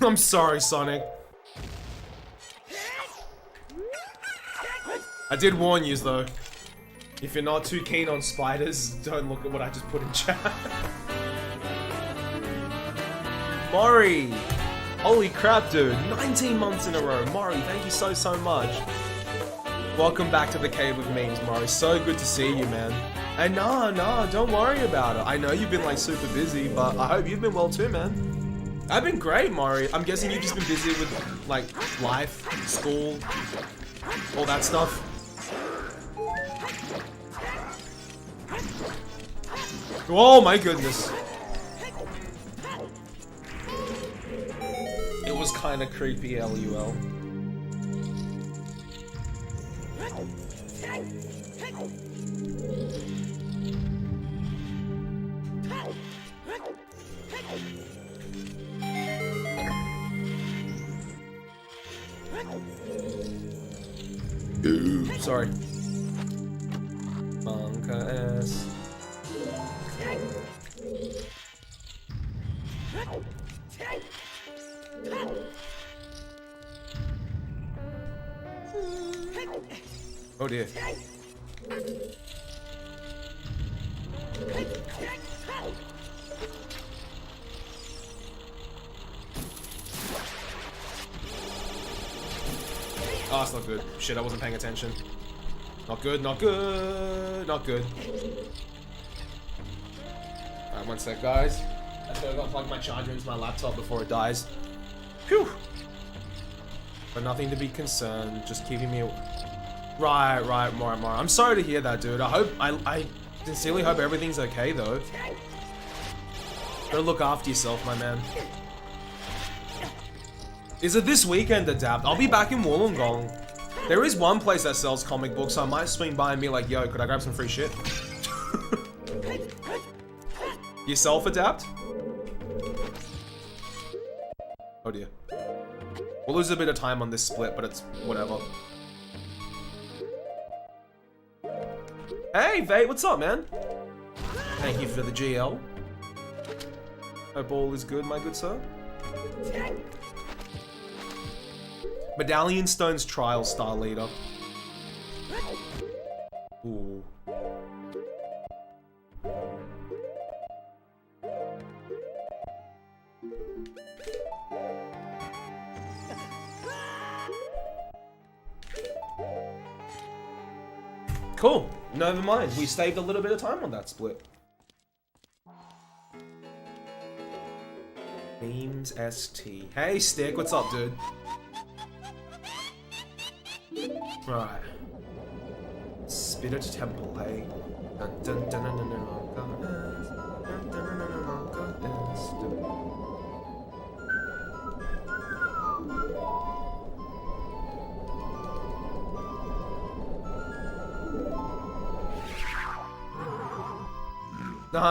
I'm sorry, Sonic. I did warn you, though. If you're not too keen on spiders, don't look at what I just put in chat. Mori! Holy crap, dude. 19 months in a row. Mori, thank you so much. Welcome back to the Cave of Memes, Mori. So good to see you, man. And no, don't worry about it. I know you've been, like, super busy, but I hope you've been well too, man. I've been great, Mari. I'm guessing you've just been busy with, like, life, school, all that stuff. Oh my goodness. It was kind of creepy, LUL. Sorry. Monka S. Oh dear. Oh, that's not good. Shit, I wasn't paying attention. Not good, not good, not good. Alright, one sec, guys. I gotta plug my charger into my laptop before it dies. Phew! But nothing to be concerned, just keeping me... Right, more. I'm sorry to hear that, dude. I sincerely hope everything's okay, though. Gotta look after yourself, my man. Is it this weekend, Adapt? I'll be back in Wollongong. There is one place that sells comic books, so I might swing by and be like, yo, could I grab some free shit? Yourself, Adapt? Oh dear. We'll lose a bit of time on this split, but it's whatever. Hey, Vate, what's up, man? Thank you for the GL. Hope all is good, my good sir. Medallion Stone's Trial Star Leader. Ooh. Cool. Never mind. We saved a little bit of time on that split. Beams ST. Hey, Stick. What's up, dude? Right. Spirit Temple, hey.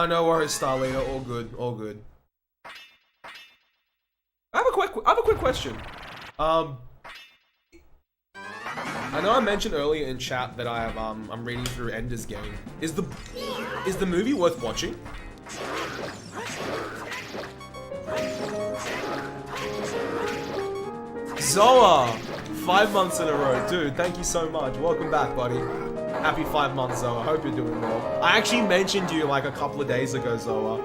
No worries, Star Leader. All good, all good. I have a quick question. I know I mentioned earlier in chat that I'm reading through Ender's Game. Is the movie worth watching? Zoa! 5 months in a row. Dude, thank you so much. Welcome back, buddy. Happy 5 months, Zoa. Hope you're doing well. I actually mentioned you like a couple of days ago, Zoa.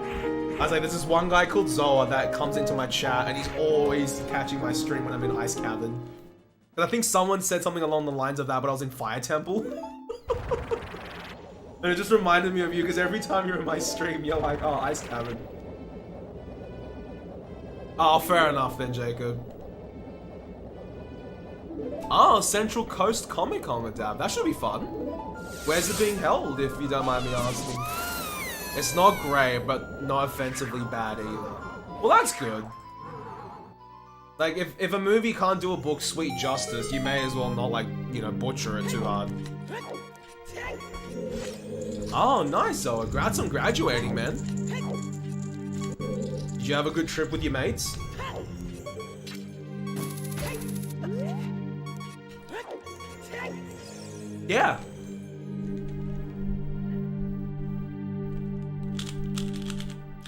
I was like, there's this one guy called Zoa that comes into my chat and he's always catching my stream when I'm in Ice Cavern. And I think someone said something along the lines of that, but I was in Fire Temple. And it just reminded me of you, because every time you're in my stream, you're like, oh, Ice Cavern. Oh, fair enough then, Jacob. Oh, Central Coast Comic Con Adapt. That should be fun. Where's it being held, if you don't mind me asking? It's not great, but not offensively bad either. Well, that's good. Like, if a movie can't do a book sweet justice, you may as well not, like, you know, butcher it too hard. Oh, nice, Zoa. Congrats on graduating, man. Did you have a good trip with your mates? Yeah.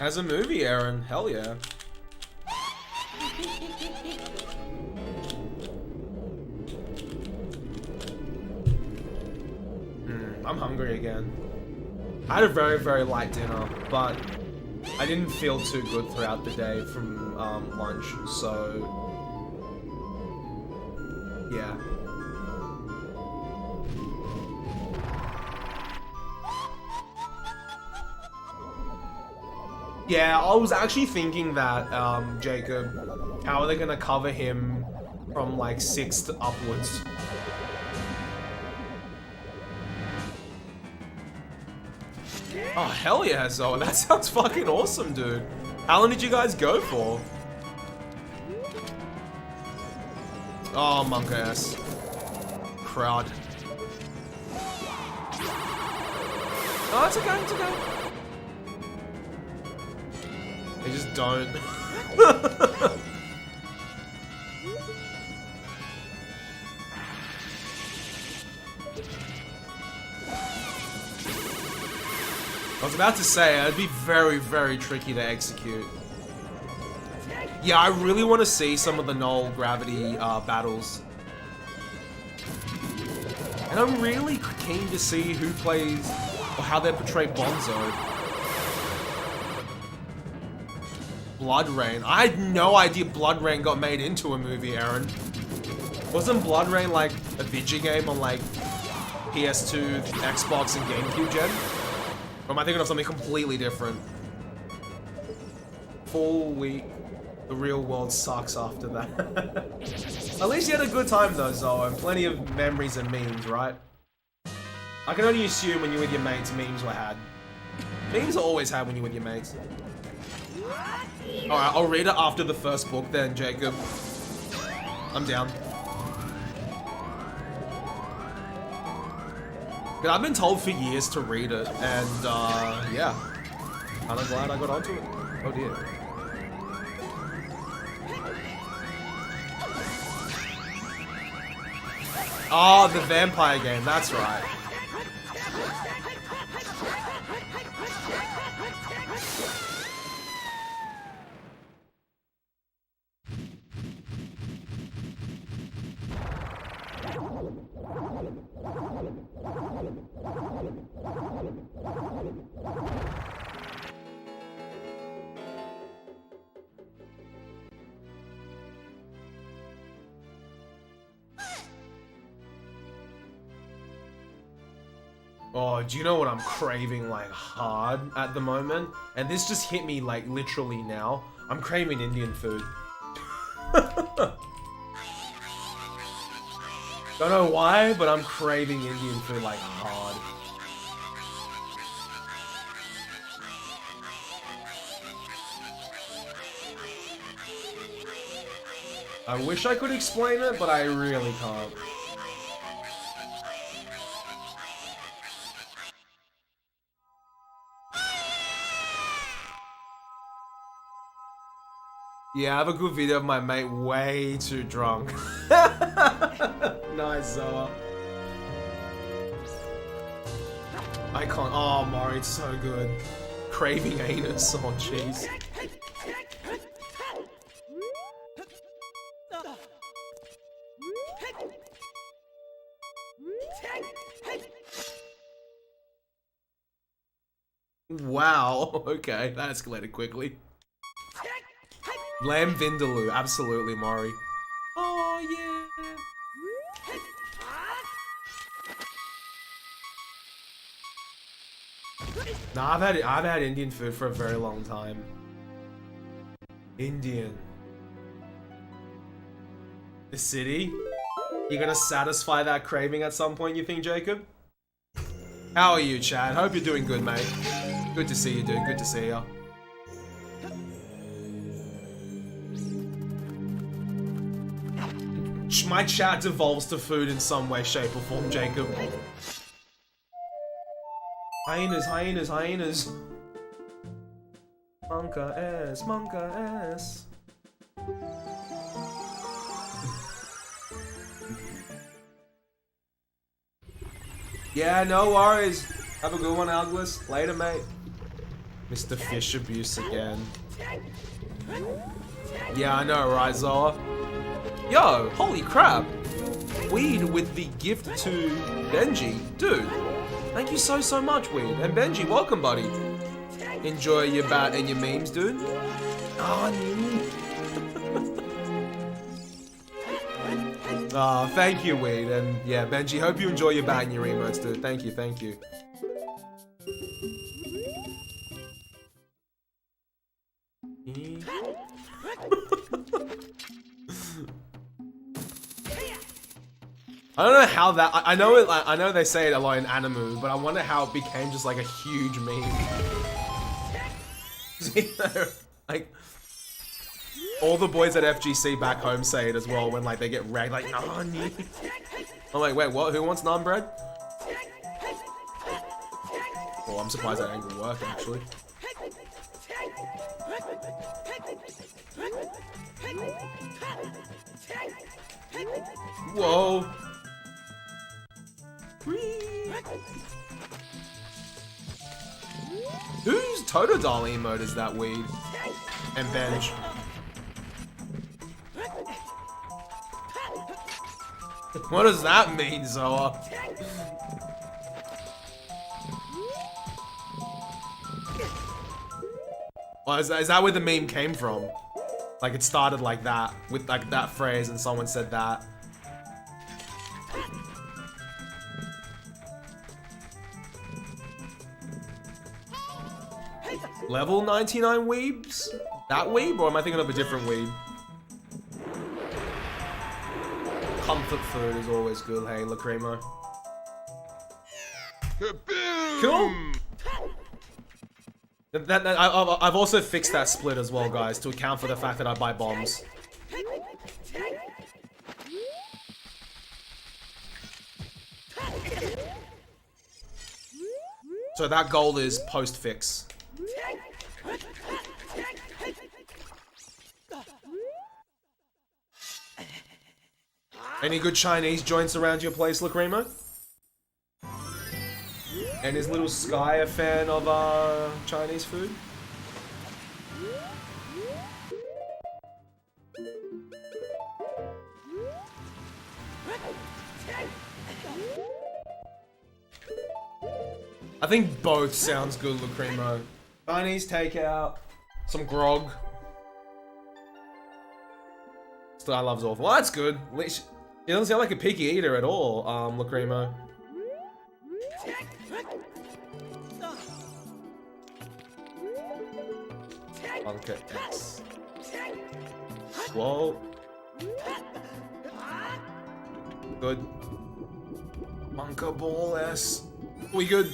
As a movie, Aaron. Hell yeah. I'm hungry again. I had a very, very light dinner, but I didn't feel too good throughout the day from lunch, so yeah. Yeah, I was actually thinking that, Jacob, how are they gonna cover him from like 6th upwards? Oh, hell yeah, Zoa. That sounds fucking awesome, dude. How long did you guys go for? Oh, monk ass. Crowd. Oh, it's okay, it's okay. They just don't. I was about to say, it'd be very, very tricky to execute. Yeah, I really want to see some of the null gravity battles. And I'm really keen to see who plays, or how they portray Bonzo. Blood Rain. I had no idea Blood Rain got made into a movie, Aaron. Wasn't Blood Rain like a video game on like PS2, Xbox, and GameCube gen? Or am I thinking of something completely different? Full week The real world sucks after that. At least you had a good time though, Zoe, and plenty of memories and memes, right? I can only assume when you're with your mates, memes were had. Memes are always had when you're with your mates. Alright, I'll read it after the first book then, Jacob. I'm down. But I've been told for years to read it, and yeah. Kinda glad I got onto it. Oh dear. Oh, the vampire game, that's right. Oh, do you know what I'm craving like hard at the moment? And this just hit me like literally now. I'm craving Indian food. Don't know why, but I'm craving Indian food like hard. I wish I could explain it, but I really can't. Yeah, I have a good video of my mate way too drunk. Nice, Zoa. I can't. Oh, Mari, it's so good. Craving anus. Oh, jeez. Wow. Okay, that escalated quickly. Lamb Vindaloo, absolutely, Mari. Oh yeah. Nah, I've had Indian food for a very long time. Indian. The city? You're gonna satisfy that craving at some point, you think, Jacob? How are you, Chad? Hope you're doing good, mate. Good to see you, dude. Good to see you. My chat devolves to food in some way, shape, or form, Jacob. Hyenas, hyenas, hyenas. Monka S, Monka S. Yeah, no worries. Have a good one, Alglis. Later, mate. Mr. Fish Abuse again. Yeah, I know, right, Zoa? Yo, holy crap! Weed with the gift to Benji. Dude, thank you so much, Weed. And Benji, welcome, buddy. Enjoy your bat and your memes, dude. Oh, oh, thank you, Weed. And yeah, Benji, hope you enjoy your bat and your emotes, dude. Thank you, thank you. I don't know how that. I know it. I know they say it a lot in anime, but I wonder how it became just like a huge meme. You know, like all the boys at FGC back home say it as well when like they get ragged, like nani. I'm like, wait, what? Who wants naan bread? Oh, I'm surprised that angle worked actually. Whoa. Whose Totodile emote is that, Weed? And Benj. What does that mean, Zoa? Oh, is that where the meme came from? Like it started like that, with like that phrase and someone said that. Level 99 weebs? That weeb, or am I thinking of a different weeb? Comfort food is always good, hey, Lacrimo. Cool. I've also fixed that split as well, guys, to account for the fact that I buy bombs. So that goal is post-fix. Any good Chinese joints around your place, Lacrimo? And is little Sky a fan of Chinese food? I think both sounds good, Lacrimo. Chinese takeout, some grog. Still, I loves awful. Well, that's good. She doesn't sound like a picky eater at all, Lacrimo. Bunker X. Whoa. Good. Bunker Ball S. We good.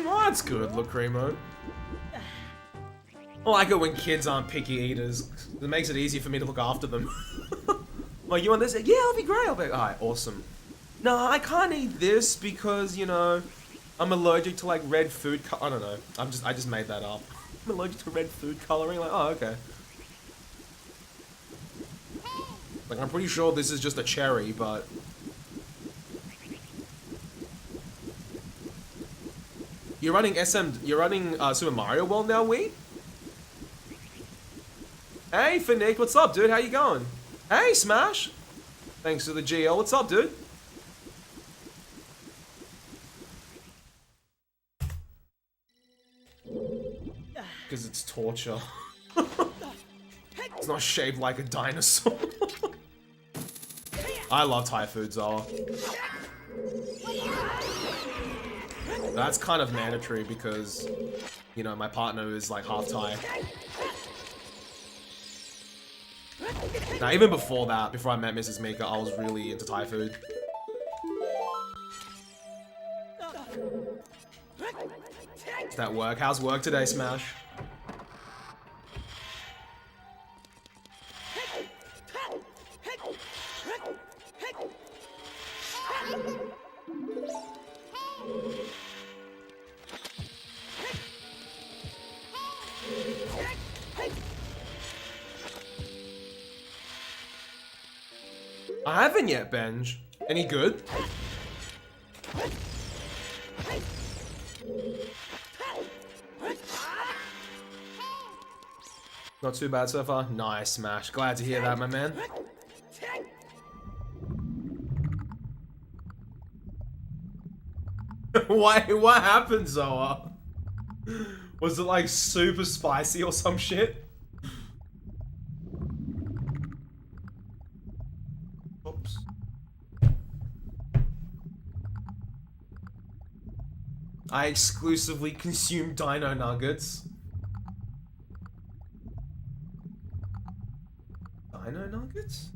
Oh, that's good, Lacrimo. I like it when kids aren't picky eaters. It makes it easier for me to look after them. Like, you want this? Yeah, I'll be great. I'll be like, alright, awesome. No, I can't eat this because, you know, I'm allergic to like red food. I don't know. I just made that up. I'm allergic to red food coloring. Like, oh, okay. Like, I'm pretty sure this is just a cherry, but. You're running Super Mario World now, Wii? Hey, Finnick, what's up, dude? How you going? Hey, Smash! Thanks for the GL. What's up, dude? Because it's torture. It's not shaped like a dinosaur. I love Thai food, Zoa. That's kind of mandatory because, you know, my partner is like half Thai. Now, even before that, before I met Mrs. Mika, I was really into Thai food. Does that work? How's work today, Smash? I haven't yet, Benj. Any good? Not too bad so far. Nice, Smash. Glad to hear that, my man. What happened, Zoa? Was it like super spicy or some shit? Oops. I exclusively consume dino nuggets. Dino nuggets?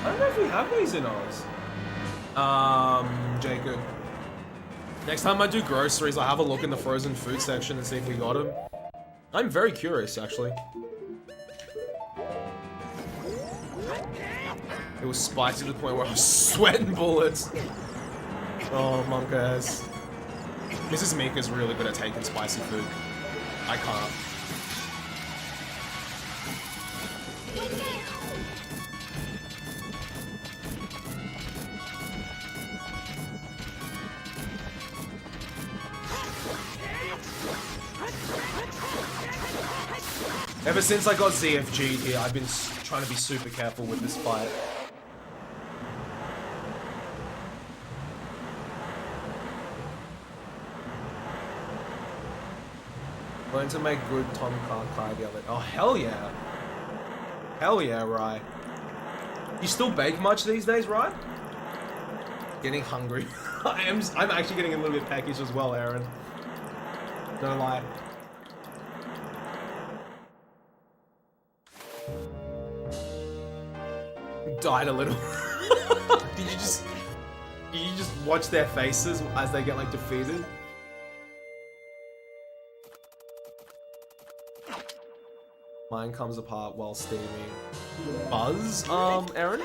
I don't know if we have these in ours. Jacob. Next time I do groceries, I'll have a look in the frozen food section and see if we got them. I'm very curious, actually. It was spicy to the point where I was sweating bullets. Oh, monk ass. Mrs. Mika's really good at taking spicy food. I can't. Ever since I got ZFG'd here, I've been trying to be super careful with this fight. Going to make good Tom Kai the other. Oh, hell yeah. Hell yeah, Rye. You still bake much these days, right? Getting hungry. I'm actually getting a little bit peckish as well, Aaron. Don't lie. Died a little. Did you just watch their faces as they get like defeated? Mine comes apart while steaming. Buzz, Aaron?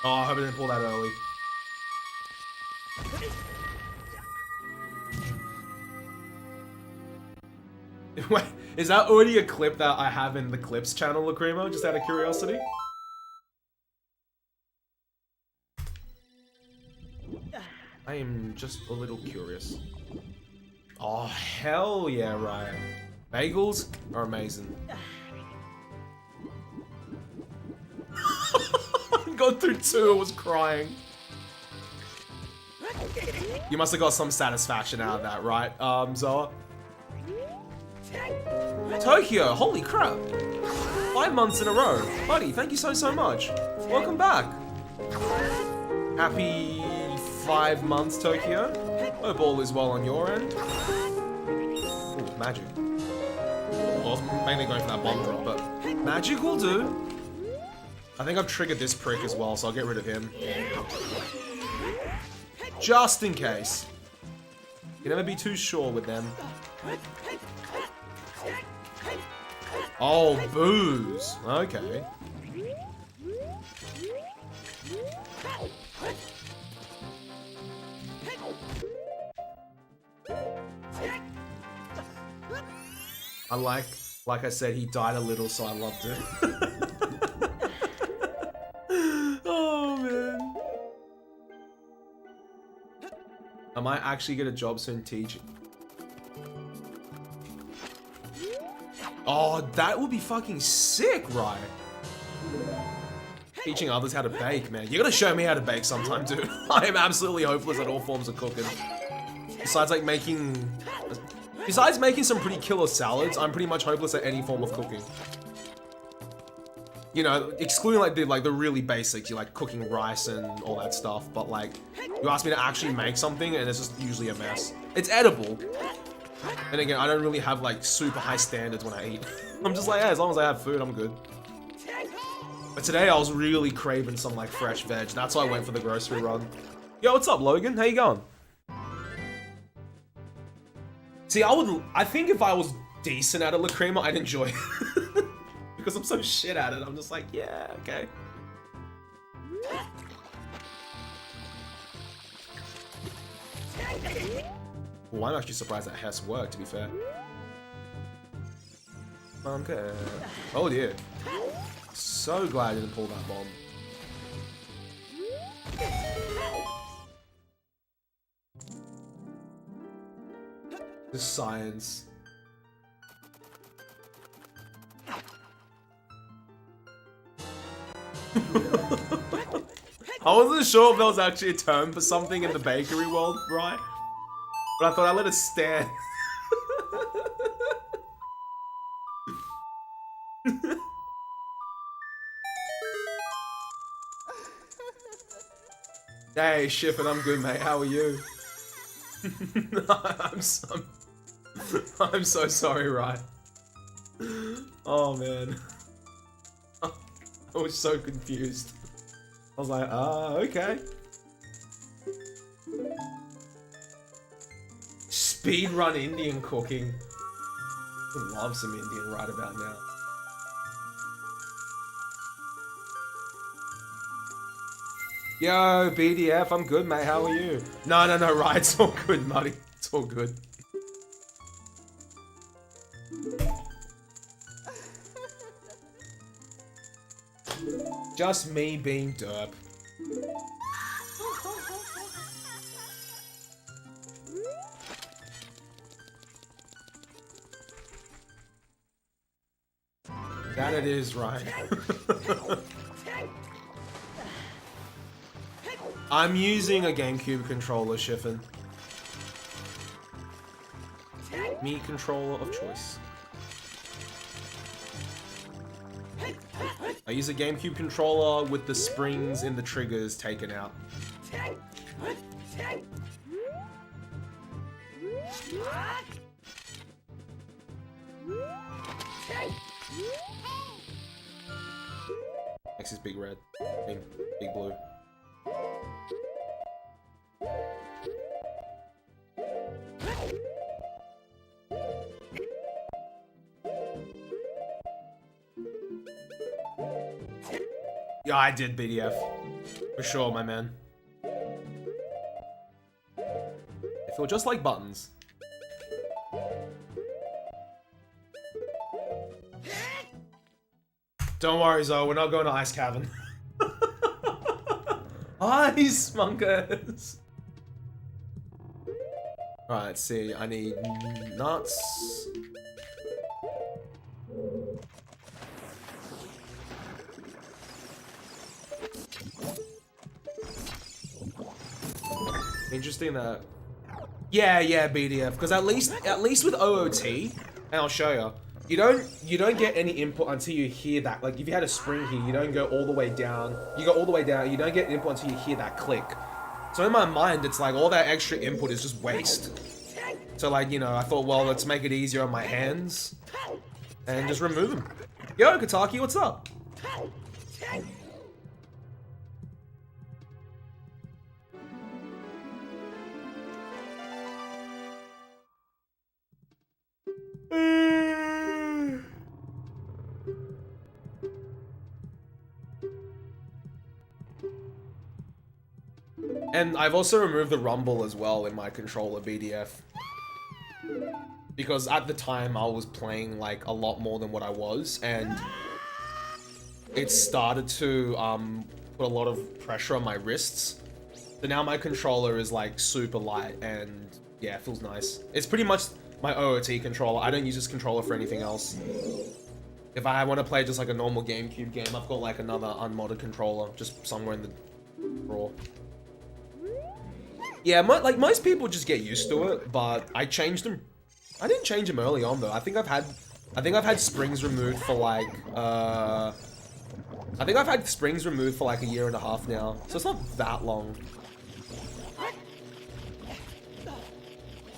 Oh, I hope I didn't pull that early. Wait, is that already a clip that I have in the clips channel, Lacrimo? Just out of curiosity? I am just a little curious. Oh, hell yeah, Ryan. Bagels are amazing. Got through 2, I was crying. You must have got some satisfaction out of that, right, Zoa? Tokyo, holy crap. 5 months in a row. Buddy, thank you so much. Welcome back. Happy 5 months, Tokyo. Hope all is well on your end. Ooh, magic. Well, I was mainly going for that bomb drop, but magic will do. I think I've triggered this prick as well, so I'll get rid of him. Just in case. You never be too sure with them. Oh, booze. Okay. Like I said, he died a little, so I loved it. Oh, man. I might actually get a job soon teaching. Oh, that would be fucking sick, right? Teaching others how to bake, man. You gotta show me how to bake sometime, dude. I am absolutely hopeless at all forms of cooking. Besides making some pretty killer salads, I'm pretty much hopeless at any form of cooking. You know, excluding like the really basics, you like cooking rice and all that stuff, but like, you ask me to actually make something and it's just usually a mess. It's edible. And again, I don't really have like super high standards when I eat. I'm just like, yeah, as long as I have food, I'm good. But today I was really craving some like fresh veg. That's why I went for the grocery run. Yo, what's up, Logan? How you going? See, I think if I was decent at it, Lacrima, I'd enjoy it. Because I'm so shit at it, I'm just like, yeah, okay. Well, I'm actually surprised that Hess worked, to be fair. Okay. Oh dear. So glad I didn't pull that bomb. The science. I wasn't sure if there was actually a term for something in the bakery world, right? But I thought I'd let it stand. Hey, Shippin', I'm good, mate. How are you? I'm so sorry, right? Oh, man. I was so confused. I was like, okay. Speedrun Indian cooking. I love some Indian right about now. Yo, BDF, I'm good, mate. How are you? No, right. It's all good, Muddy. It's all good. Just me being derp. That it is, right? I'm using a GameCube controller, Shiffin. Me controller of choice. I use a GameCube controller with the springs in the triggers taken out. Next is Big Red. Big Blue. Yeah, I did BDF. For sure, my man. They feel just like buttons. Don't worry, Zoe, we're not going to Ice Cavern. Ice Monkers! Alright, let's see. I need nuts. Interesting that. Yeah, BDF. Because at least with OOT, and I'll show you. You don't get any input until you hear that. Like if you had a spring here, you don't go all the way down. You go all the way down. You don't get input until you hear that click. So in my mind, it's like all that extra input is just waste. So like, you know, I thought, well, let's make it easier on my hands and just remove them. Yo, Kataki, what's up? And I've also removed the rumble as well in my controller BDF. Because at the time I was playing like a lot more than what I was, and it started to put a lot of pressure on my wrists. So now my controller is like super light and yeah, it feels nice. It's pretty much my OOT controller. I don't use this controller for anything else. If I want to play just like a normal GameCube game, I've got like another unmodded controller just somewhere in the drawer. Yeah, like most people just get used to it, but I changed them. I didn't change them early on though. I think I've had springs removed for like I think I've had springs removed for like a year and a half now, so it's not that long.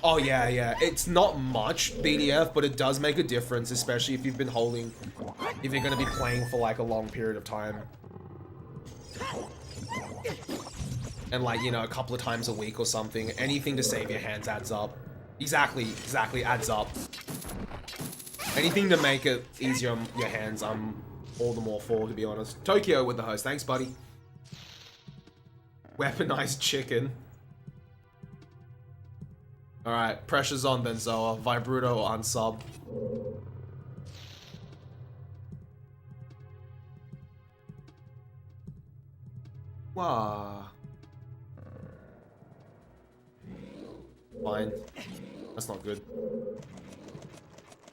Oh yeah, it's not much BDF, but it does make a difference, especially if you've been holding, if you're gonna be playing for like a long period of time. And like, you know, a couple of times a week or something, anything to save your hands adds up. Exactly, adds up. Anything to make it easier on your hands, I'm all the more for, to be honest. Tokyo with the host, thanks buddy. Weaponized chicken. Alright, pressure's on then, Zoa. Vibruto or unsub. Wow. Fine. That's not good.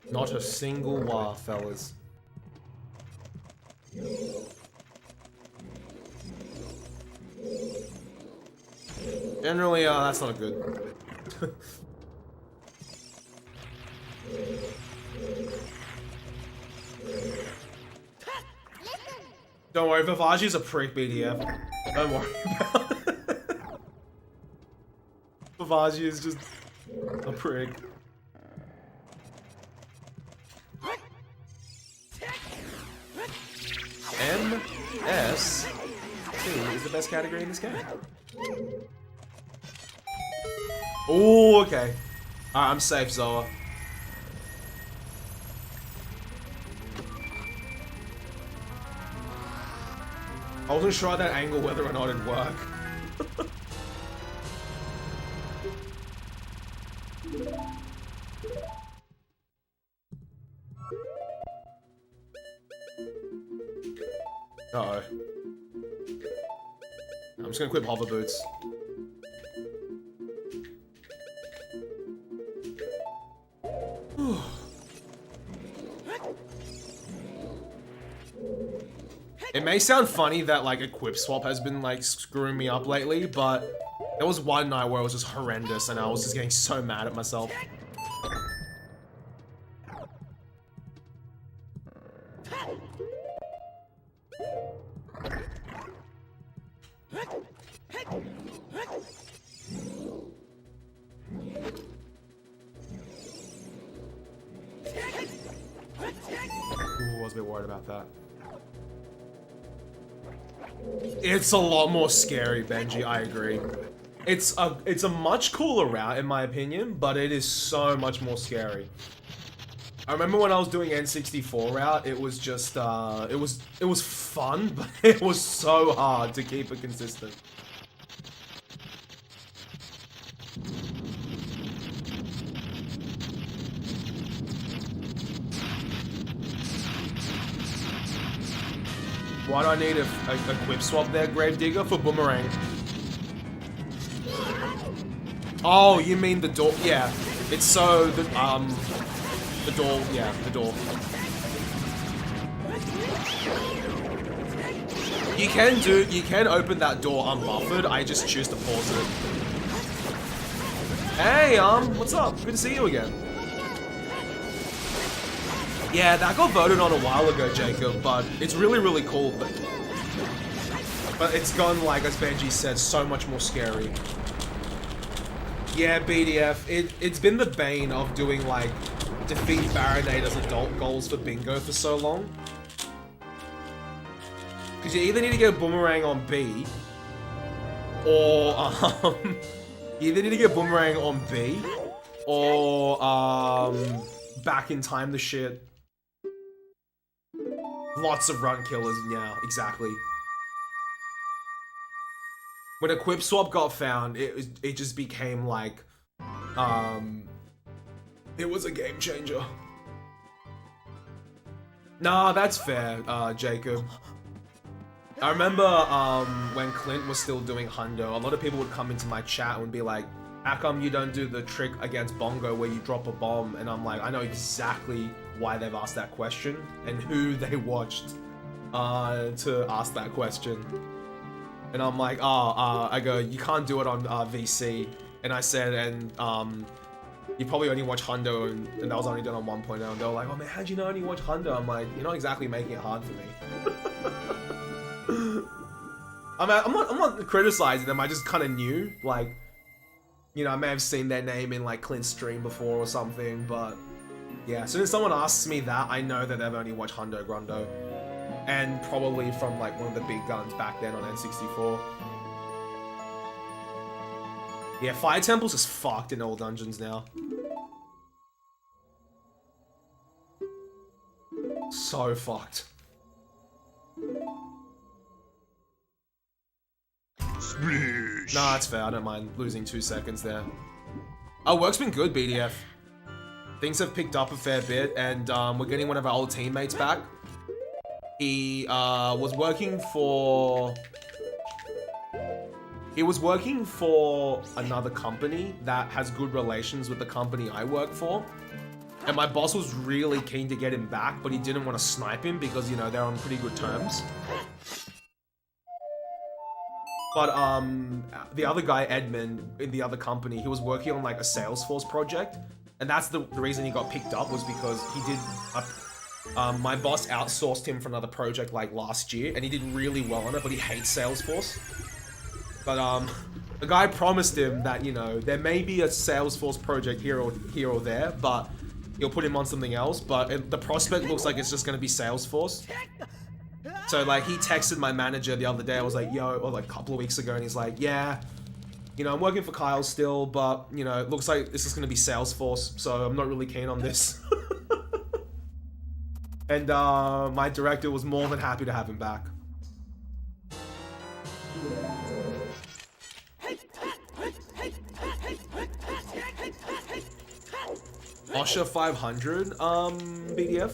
Not a single wah, fellas. Generally, that's not good. Don't worry, Vivagi's a prick BDF. Don't worry about it. Vivagi is just a prick. MST is the best category in this game. Oh, okay. Alright, I'm safe, Zoa. I wasn't sure at that angle whether or not it'd work. Uh-oh. I'm just gonna equip hover boots. It may sound funny that like equip swap has been like screwing me up lately, but there was one night where it was just horrendous and I was just getting so mad at myself. Ooh, I was a bit worried about that. It's a lot more scary, Benji, I agree. It's a much cooler route in my opinion, but it is so much more scary. I remember when I was doing N64 route, it was just it was fun, but it was so hard to keep it consistent. Why do I need a equip swap there, Gravedigger? For Boomerang. Oh, you mean the door? Yeah, it's so the door. Yeah, the door. You can open that door unbuffered. I just choose to pause it. Hey, what's up? Good to see you again. Yeah, that got voted on a while ago, Jacob, but it's really, really cool. But it's gone, like, as Benji said, so much more scary. Yeah, BDF, it's been the bane of doing, like, defeat Baronator's adult goals for bingo for so long. Because you either need to get a boomerang on B, or, you either need to get a boomerang on B, or, back in time the shit. Lots of run killers, yeah, exactly. When equip swap got found, it just became like, it was a game changer. Nah, that's fair, Jacob. I remember when Clint was still doing Hundo, a lot of people would come into my chat and would be like, how come you don't do the trick against Bongo where you drop a bomb? And I'm like, I know exactly why they've asked that question and who they watched to ask that question. And I'm like, I go, you can't do it on VC. And I said, and you probably only watch Hundo, and that was only done on 1.0. And they were like, oh man, how'd you know only watch Hundo? I'm like, you're not exactly making it hard for me. I'm not criticizing them, I just kind of knew, like, you know, I may have seen their name in like Clint's stream before or something, but yeah, as soon as someone asks me that, I know that they've only watched Hundo Grundo. And probably from like one of the big guns back then on N64. Yeah, Fire Temple's just fucked in all dungeons now. So fucked. Nah, it's fair, I don't mind losing 2 seconds there. Our work's been good, BDF. Things have picked up a fair bit, and we're getting one of our old teammates back. He was working for another company that has good relations with the company I work for. And my boss was really keen to get him back, but he didn't want to snipe him because, you know, they're on pretty good terms. But the other guy, Edmund, in the other company, he was working on like a Salesforce project. And that's the reason he got picked up, was because he did my boss outsourced him for another project like last year, and he did really well on it, but he hates Salesforce. But the guy promised him that, you know, there may be a Salesforce project here or there, but he'll put him on something else. But the prospect looks like it's just going to be Salesforce. So like he texted my manager the other day, I was like, yo, or like a couple of weeks ago, and he's like, yeah, you know, I'm working for Kyle still, but, you know, it looks like this is going to be Salesforce, so I'm not really keen on this. And my director was more than happy to have him back. Osha 500, BDF?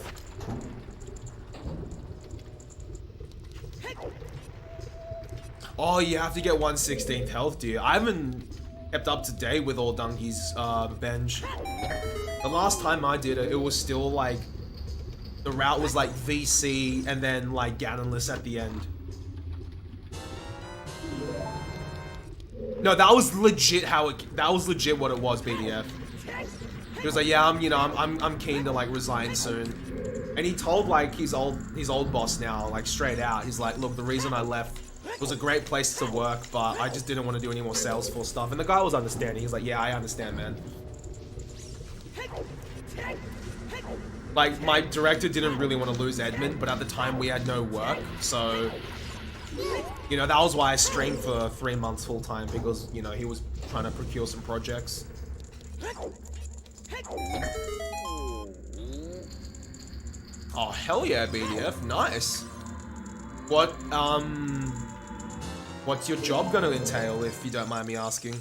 Oh, you have to get 1/16th health, dear. I haven't kept up to date with all Donkey's bench. The last time I did it, it was still like The route was like VC and then like Ganonless at the end. No, that was legit that was legit what it was, BDF. He was like, yeah, I'm keen to like resign soon. And he told like his old boss now, like straight out, he's like, look, the reason I left was a great place to work, but I just didn't want to do any more Salesforce stuff. And the guy was understanding. He's like, yeah, I understand, man. Like, my director didn't really want to lose Edmund, but at the time we had no work, so, you know, that was why I streamed for 3 months full time, because, you know, he was trying to procure some projects. Oh, hell yeah, BDF, nice. What's your job gonna entail, if you don't mind me asking?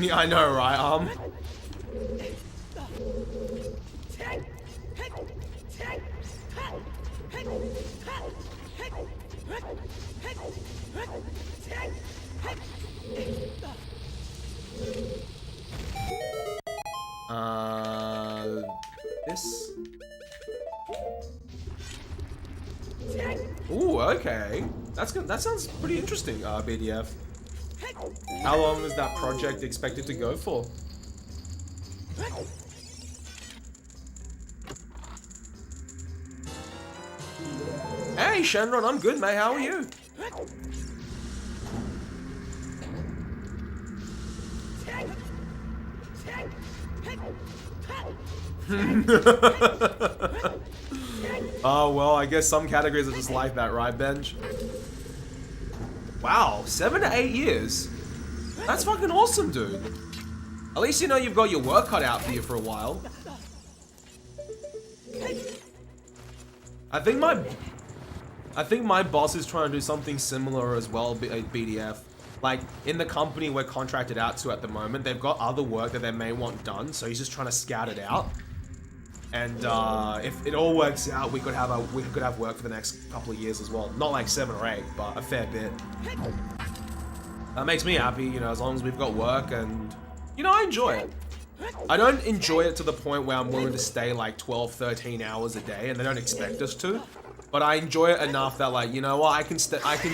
Yeah, I know, right, this? Ooh, okay. That's good. That sounds pretty interesting, BDF. How long is that project expected to go for? Hey, Shenron, I'm good, mate. How are you? Oh, well, I guess some categories are just like that, right, Benj? Wow, 7 to 8 years. That's fucking awesome, dude. At least you know you've got your work cut out for you for a while. I think my boss is trying to do something similar as well, BDF. Like, in the company we're contracted out to at the moment, they've got other work that they may want done, so he's just trying to scout it out. And if it all works out, we could have work for the next couple of years as well. Not like 7 or 8, but a fair bit. That makes me happy, you know, as long as we've got work, and, you know, I enjoy it. I don't enjoy it to the point where I'm willing to stay like 12, 13 hours a day, and they don't expect us to. But I enjoy it enough that, like, you know what, I can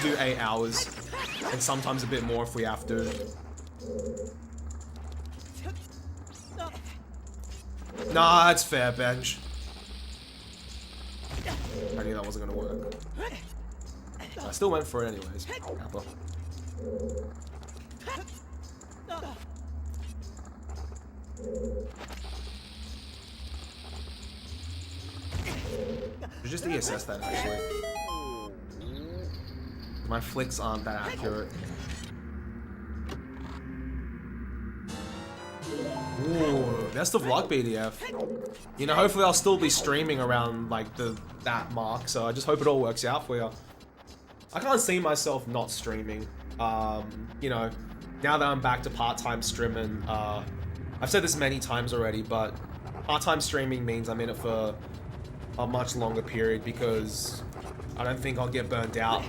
do 8 hours, and sometimes a bit more if we have to. Nah, that's fair, Bench. I knew that wasn't gonna work. I still went for it anyways. Kappa. Should just ESS that, actually. My flicks aren't that accurate. Ooh, best of luck, BDF. You know, hopefully I'll still be streaming around, like, that mark, so I just hope it all works out for you. I can't see myself not streaming. You know, now that I'm back to part-time streaming, I've said this many times already, but part-time streaming means I'm in it for a much longer period, because I don't think I'll get burnt out.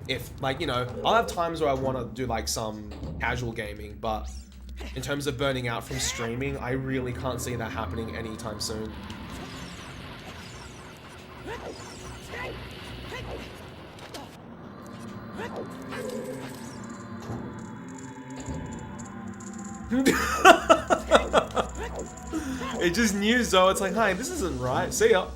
If, like, you know, I'll have times where I want to do, like, some casual gaming, but in terms of burning out from streaming, I really can't see that happening anytime soon. It just knew, so it's like, hey, this isn't right. See ya.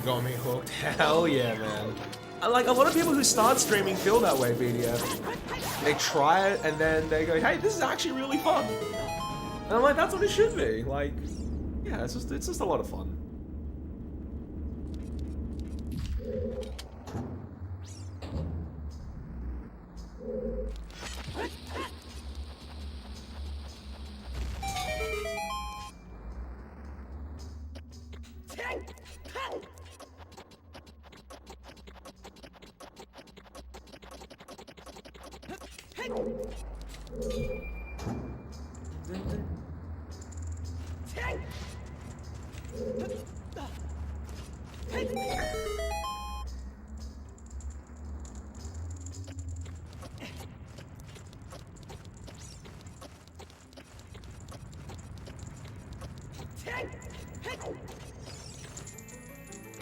Got me hooked. Hell yeah, man. Like, a lot of people who start streaming feel that way, BDF. They try it, and then they go, hey, this is actually really fun. And I'm like, that's what it should be. Like, yeah, it's just a lot of fun.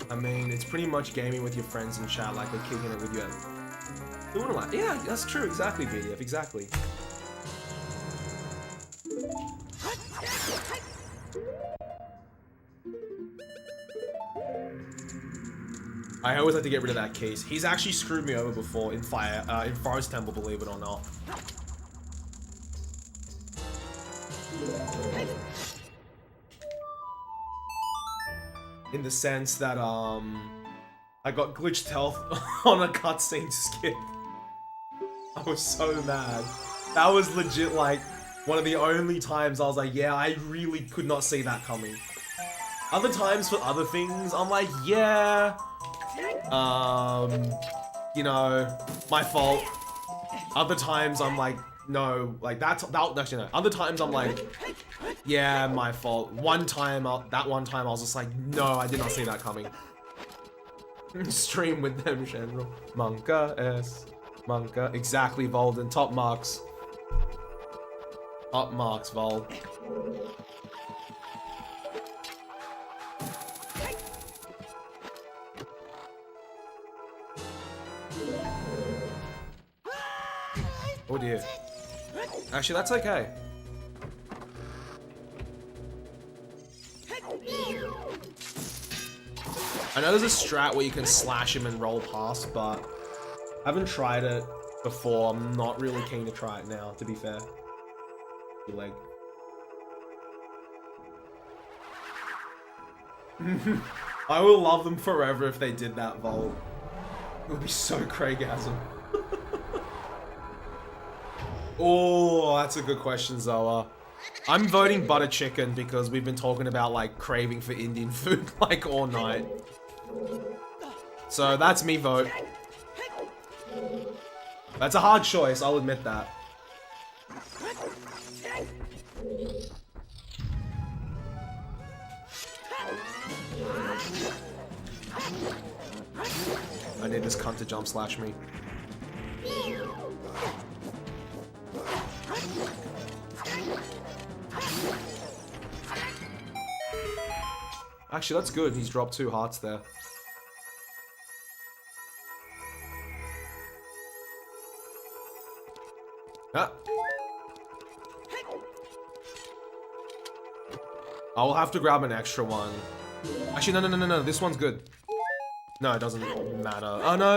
I mean, it's pretty much gaming with your friends in chat like they're kicking it with you. Doing a lot. Yeah, that's true. Exactly, BDF. Exactly. I always like to get rid of that case. He's actually screwed me over before in Forest Temple, believe it or not. In the sense that, I got glitched health on a cutscene skip. I was so mad. That was legit, like, one of the only times I was like, yeah, I really could not see that coming. Other times for other things, I'm like, yeah, you know, my fault. Other times I'm like, no, like actually no. Other times I'm like, yeah, my fault. That one time I was just like, no, I did not see that coming. Stream with them, General. Monka S. Monka. Exactly, Volden. Top marks. Top marks, Vol. Oh dear. Actually, that's okay. I know there's a strat where you can slash him and roll past, but I haven't tried it before. I'm not really keen to try it now, to be fair. Leg. I will love them forever if they did that, Volt. It would be so Craigasm. Oh, that's a good question, Zoa. I'm voting butter chicken because we've been talking about, like, craving for Indian food, like, all night. So that's me vote. That's a hard choice, I'll admit that. I need this cunt to jump slash me. Actually, that's good. He's dropped 2 hearts there. Ah. I will have to grab an extra one. Actually, no. This one's good. No, it doesn't matter. Oh, no.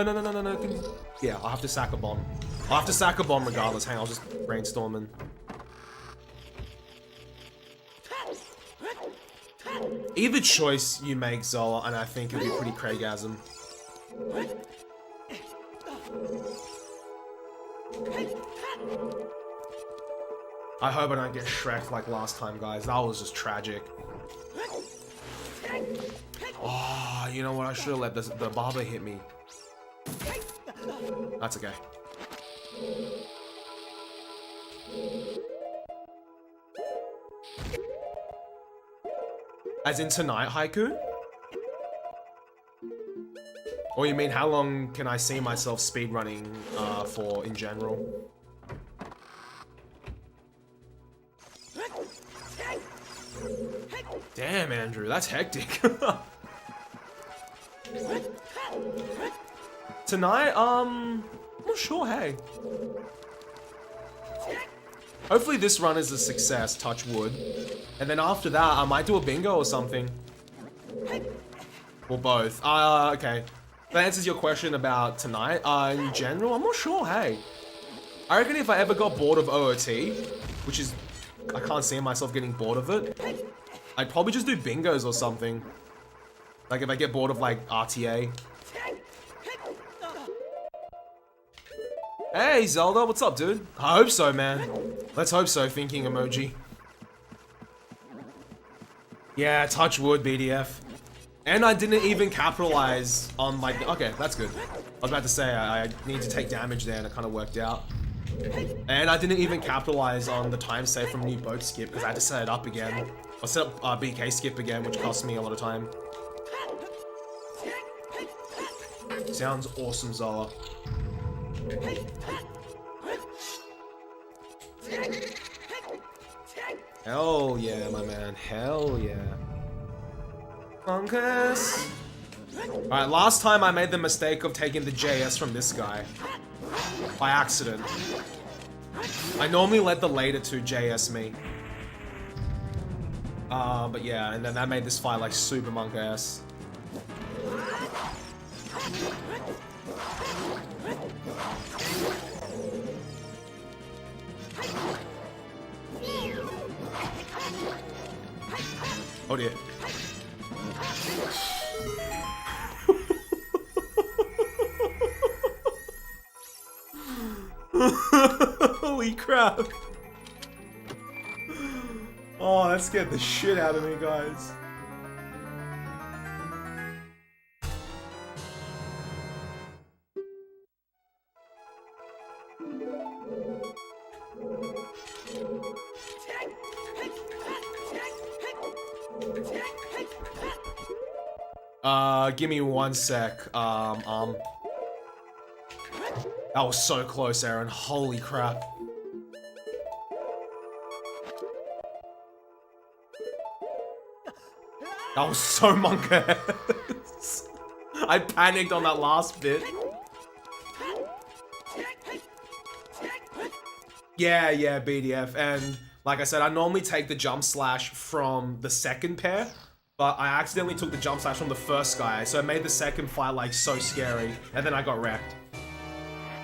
Yeah, I'll have to sack a bomb. I'll have to sack a bomb regardless. Hang on, I'll just brainstorming. Either choice you make, Zola, and I think it'll be pretty Craigasm. I hope I don't get Shrek like last time, guys. That was just tragic. Oh, you know what? I should have let the barber hit me. That's okay. As in tonight, Haiku? Or you mean how long can I see myself speedrunning for in general? Damn, Andrew, that's hectic. Tonight, I'm not sure, hey. Hopefully this run is a success, touch wood. And then after that, I might do a bingo or something. Or both? Okay. That answers your question about tonight. In general, I'm not sure, hey. I reckon if I ever got bored of OOT, which is, I can't see myself getting bored of it, I'd probably just do bingos or something. Like if I get bored of like RTA. Hey Zelda, what's up, dude? I hope so, man. Let's hope so, thinking emoji. Yeah, touch wood, BDF. And I didn't even capitalize on my... Okay, that's good. I was about to say, I need to take damage there and it kind of worked out. And I didn't even capitalize on the time save from new boat skip because I had to set it up again. I set up BK skip again, which cost me a lot of time. Sounds awesome, Zola. Hell yeah, my man. Hell yeah. Funkus. Alright, last time I made the mistake of taking the JS from this guy. By accident. I normally let the later two JS me. But yeah, and then that made this fight like super monk-ass. Oh dear. Holy crap. Oh, that scared the shit out of me, guys. Give me 1 sec. That was so close, Aaron. Holy crap. That was so monk-ass. I panicked on that last bit. Yeah, BDF. And like I said, I normally take the jump slash from the second pair, but I accidentally took the jump slash from the first guy, so it made the second fight like so scary, and then I got wrecked.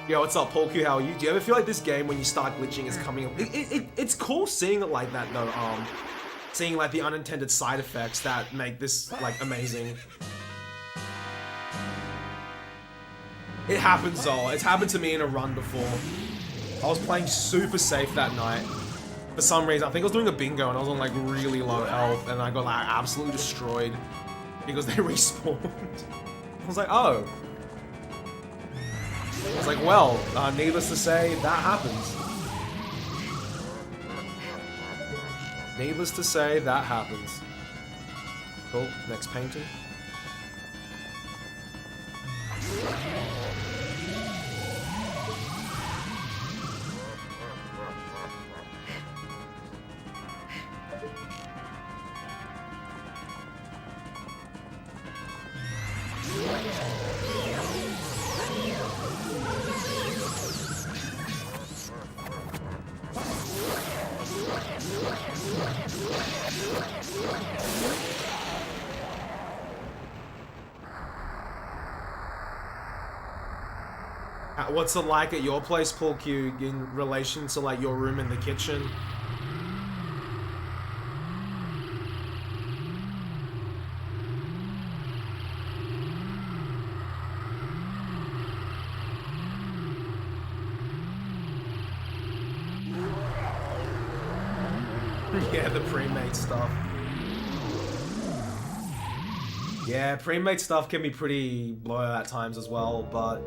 Yo, what's up, Paul Q? How are you? Do you ever feel like this game, when you start glitching, is coming? It's cool seeing it like that, though. Seeing like the unintended side effects that make this like amazing. It happens, though. It's happened to me in a run before. I was playing super safe that night. For some reason, I think I was doing a bingo and I was on like really low health, and I got like absolutely destroyed because they respawned. I was like, oh. I was like, well, needless to say, that happens. Needless to say, that happens. Cool, next painting. What's it like at your place, Paul Q, in relation to like your room in the kitchen? Yeah, the pre-made stuff. Yeah, pre-made stuff can be pretty bloated at times as well, but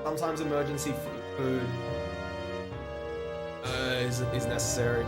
sometimes emergency food is necessary.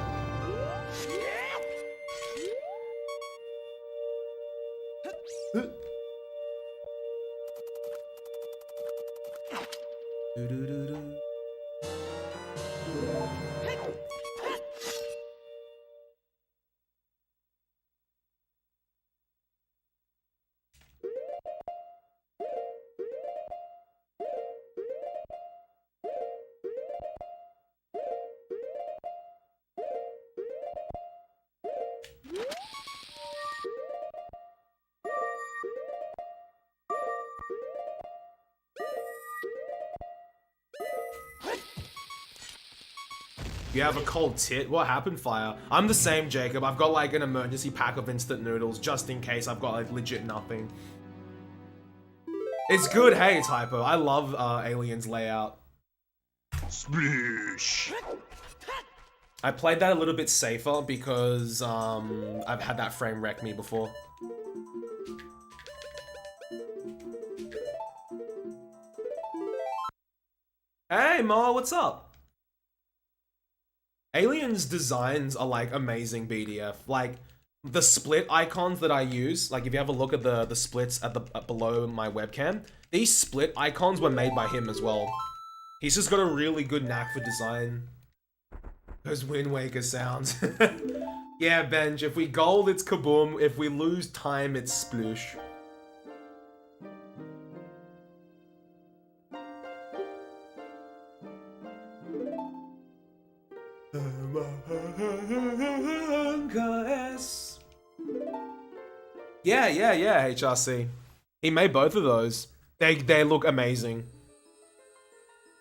You have a cold tit? What happened, Fire? I'm the same, Jacob. I've got like an emergency pack of instant noodles just in case I've got like legit nothing. It's good, hey, Typo. I love Aliens layout. Splish. I played that a little bit safer because I've had that frame wreck me before. Hey, Ma, what's up? Aliens designs are like amazing BDF. Like the split icons that I use, like if you have a look at the splits at the below my webcam, these split icons were made by him as well. He's just got a really good knack for design. Those Wind Waker sounds. Yeah, Benj, if we gold, it's kaboom. If we lose time, it's sploosh. Yeah, HRC. He made both of those. They look amazing.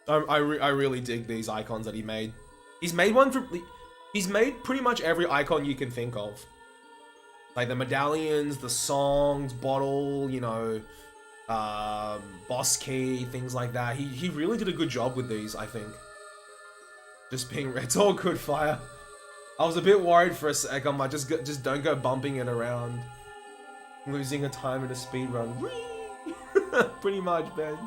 I really dig these icons that he made. He's made pretty much every icon you can think of. Like the medallions, the songs, bottle, you know, boss key, things like that. He really did a good job with these, I think. Just being, it's all good, Fire. I was a bit worried for a sec. I'm like, just don't go bumping it around. Losing a time in a speedrun. Pretty much, Ben.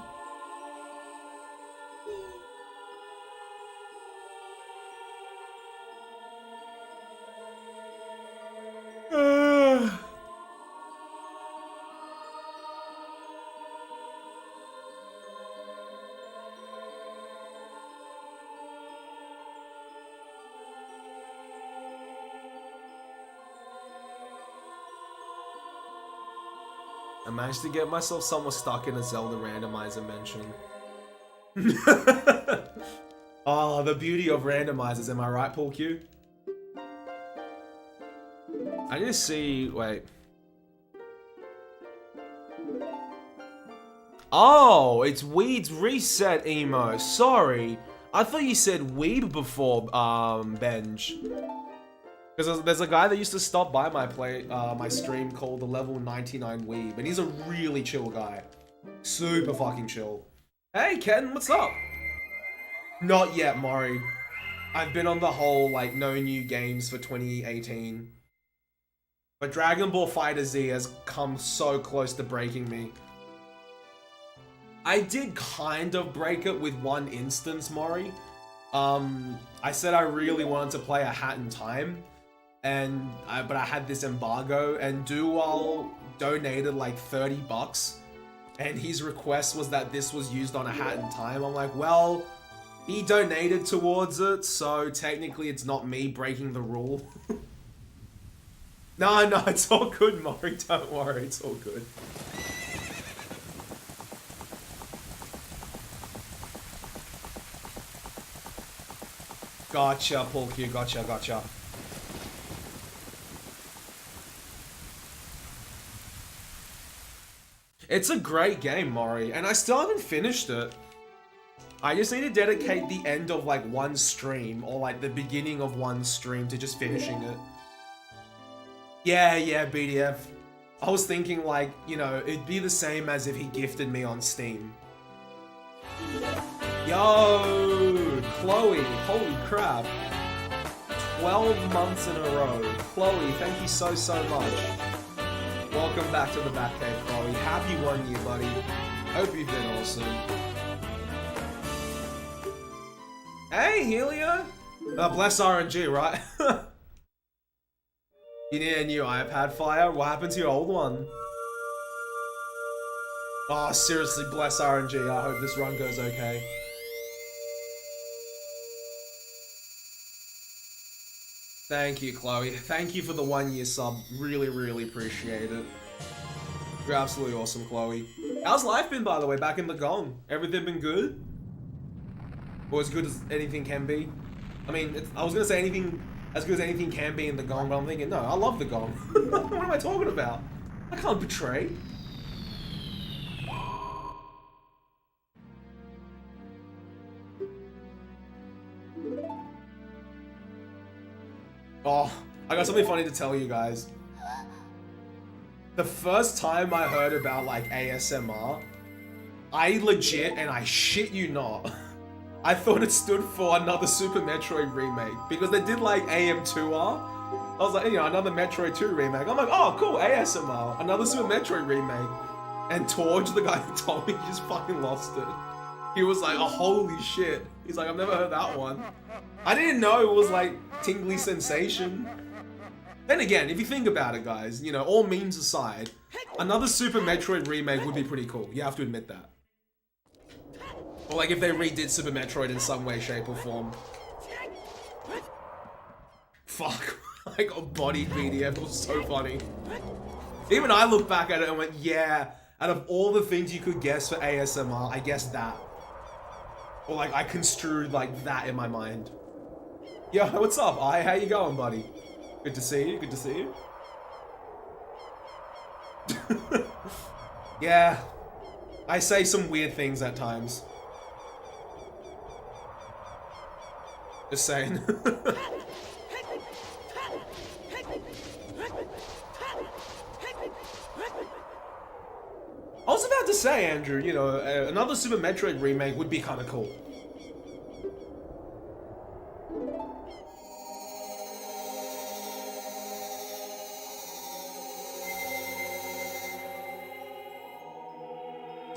I managed to get myself somewhat stuck in a Zelda randomizer mention. Oh, the beauty of randomizers, am I right, Paul Q? I need to see, wait. Oh, it's Weed's reset emo, sorry. I thought you said Weed before, Benj. Because there's a guy that used to stop by my stream called the Level 99 Weeb, and he's a really chill guy. Super fucking chill. Hey Ken, what's up? Not yet, Maury. I've been on the whole, like, no new games for 2018. But Dragon Ball FighterZ has come so close to breaking me. I did kind of break it with one instance, Maury. I said I really wanted to play A Hat in Time. But I had this embargo, and Dual donated like 30 bucks, and his request was that this was used on A Hat in Time. I'm like, well, he donated towards it, so technically it's not me breaking the rule. No, it's all good, Maury, don't worry, it's all good. Gotcha, Paul Q, gotcha. It's a great game, Maury, and I still haven't finished it. I just need to dedicate the end of like one stream, or like the beginning of one stream to just finishing it. Yeah, BDF. I was thinking like, you know, it'd be the same as if he gifted me on Steam. Yo, Chloe, holy crap. 12 months in a row. Chloe, thank you so much. Welcome back to the Batcave, Chloe. Happy 1 year, buddy. Hope you've been awesome. Hey, Helio! Bless RNG, right? You need a new iPad, Fire? What happened to your old one? Oh, seriously, bless RNG. I hope this run goes okay. Thank you, Chloe. Thank you for the 1 year sub. Really appreciate it. You're absolutely awesome, Chloe. How's life been, by the way, back in the Gong? Everything been good? Or as good as anything can be? I mean, I was gonna say anything as good as anything can be in the Gong, but I'm thinking, no, I love the Gong. What am I talking about? I can't betray. Oh, I got something funny to tell you guys. The first time I heard about like ASMR, I legit, and I shit you not, I thought it stood for another Super Metroid remake because they did like AM2R. I was like, you know, another Metroid 2 remake. I'm like, oh cool, ASMR, another Super Metroid remake. And Torge, the guy who told me, he just fucking lost it. He was like, oh holy shit. He's like, I've never heard that one. I didn't know it was like tingly sensation. Then again, if you think about it guys, you know, all memes aside, another Super Metroid remake would be pretty cool. You have to admit that. Or like if they redid Super Metroid in some way, shape or form. Fuck. I got bodied BDF, it was so funny. Even I looked back at it and went, yeah, out of all the things you could guess for ASMR, I guessed that. Or like, I construed like that in my mind. Yo, what's up? Hi, how you going, buddy? Good to see you, good to see you. Yeah, I say some weird things at times. Just saying. I was about to say, Andrew, you know, another Super Metroid remake would be kind of cool.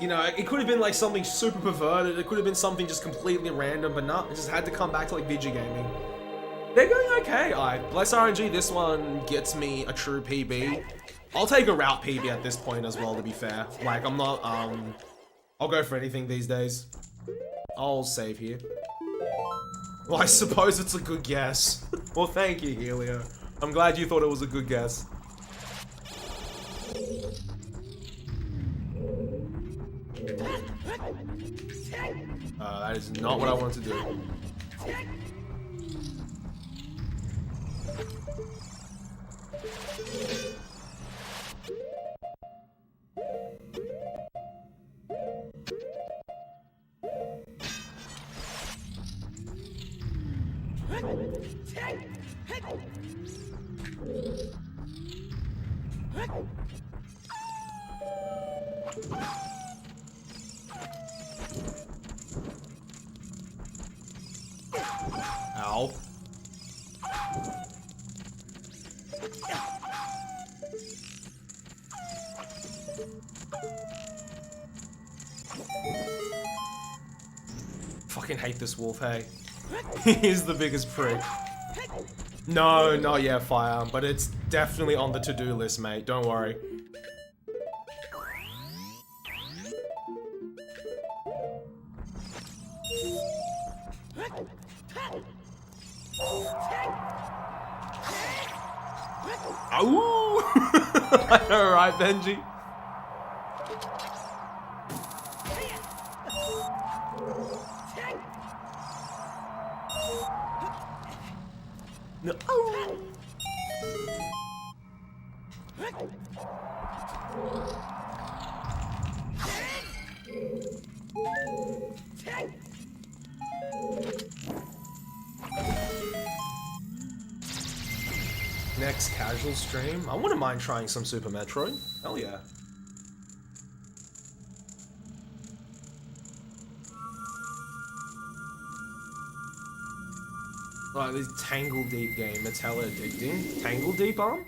You know, it could have been like something super perverted, it could have been something just completely random, but nah, it just had to come back to like video gaming. They're going okay. Alright, bless RNG, this one gets me a true PB. I'll take a route PB at this point as well, to be fair. Like, I'm not, I'll go for anything these days. I'll save here. Well, I suppose it's a good guess. Well, thank you, Helio. I'm glad you thought it was a good guess. That is not what I wanted to do. Ow. Fucking hate this wolf, hey. He's the biggest prick. No, not yet, Fire, but it's definitely on the to-do list, mate. Don't worry. Ooh! I know, right, Benji? No. Oh. Next casual stream? I wouldn't mind trying some Super Metroid. Hell yeah. Like this Tangle Deep game, it's hella addicting. Tangle Deep arm?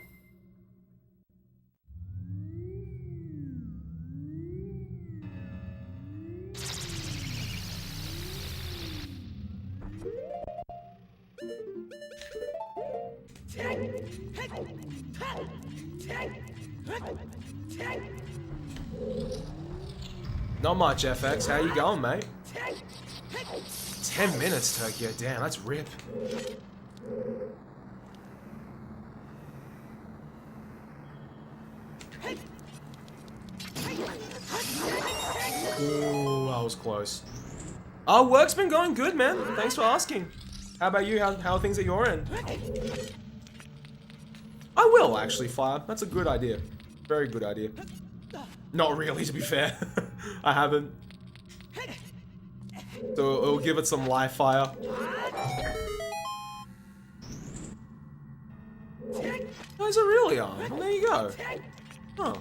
Not much, FX. How you going, mate? 10 minutes, Tokyo. Damn, that's rip. Ooh, that was close. Work's been going good, man. Thanks for asking. How about you? How are things at your end? I will, actually, Fire. That's a good idea. Very good idea. Not really, to be fair. I haven't. So it'll give it some live fire. Oh, is it really on? Well, there you go. Huh.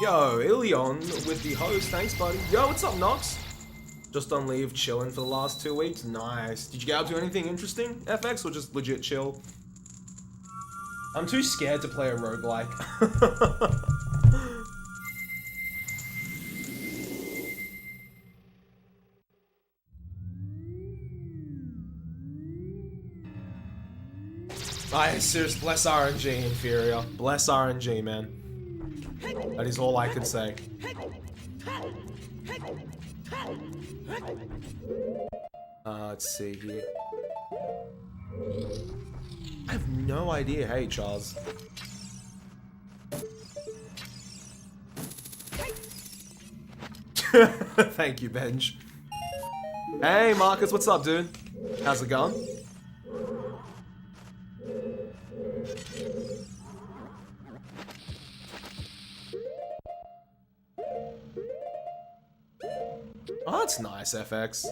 Yo, Ilion with the host. Thanks, buddy. Yo, what's up, Nox? Just on leave, chilling for the last 2 weeks. Nice. Did you get up to anything interesting, FX, or just legit chill? I'm too scared to play a roguelike. Seriously, bless RNG, inferior. Bless RNG, man. That is all I could say. Let's see here. I have no idea. Hey, Charles. Thank you, Benj. Hey, Marcus, what's up, dude? How's it going? Oh, that's nice, FX.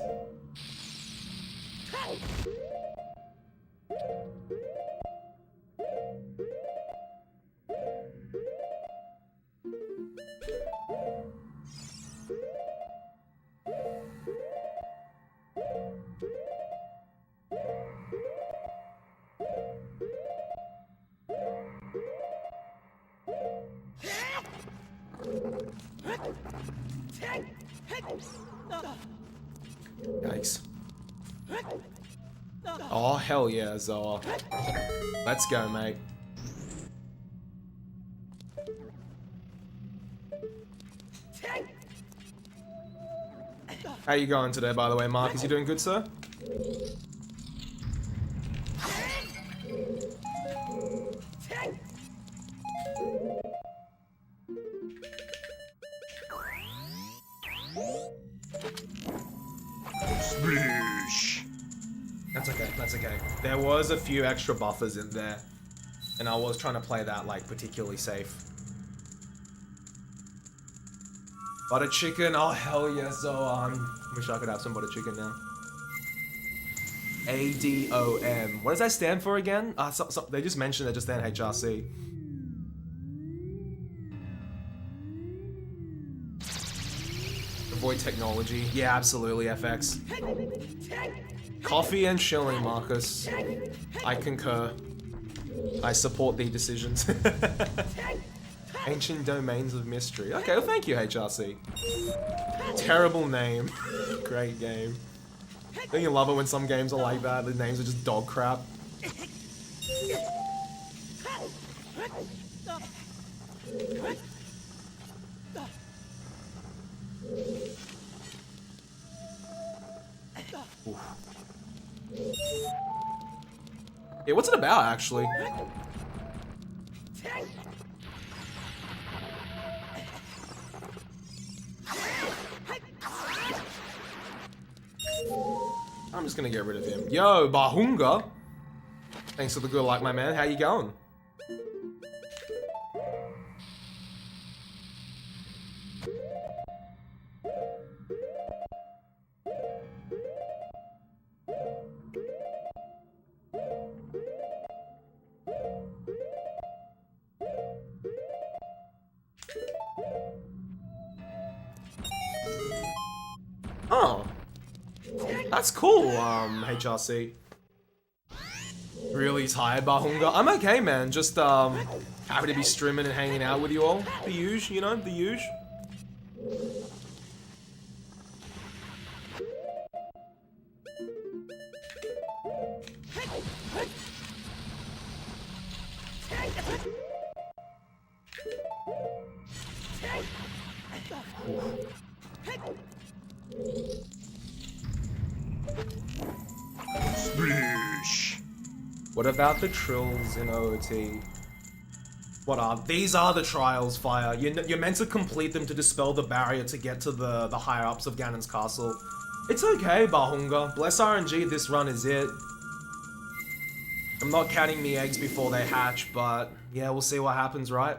Yikes. Oh, hell yeah, Zoa. Let's go, mate. How you going today, by the way, Mark? Is you doing good, sir? That's okay, that's okay. There was a few extra buffers in there, and I was trying to play that, like, particularly safe. Butter chicken, oh hell yes, wish I could have some butter chicken now. ADOM. What does that stand for again? They just mentioned it just then, HRC. Avoid technology. Yeah, absolutely, FX. Coffee and chilling, Marcus. I concur. I support the decisions. Ancient Domains of Mystery. Okay, well thank you, HRC. Terrible name. Great game. Don't you love it when some games are like that? The names are just dog crap. Oof. Yeah, what's it about, actually? I'm just gonna get rid of him. Yo, Bahunga! Thanks for the good luck, my man. How you going? Oh. That's cool, HRC. Really tired, Bahunga. I'm okay, man. Just, happy to be streaming and hanging out with you all. The usual, you know, the usual. What about the trills in OOT? What are these? Are the trials, Fire? You're meant to complete them to dispel the barrier to get to the higher ups of Ganon's castle. It's okay, Bahunga. Bless RNG, this run is it. I'm not counting me eggs before they hatch, but yeah, we'll see what happens, right?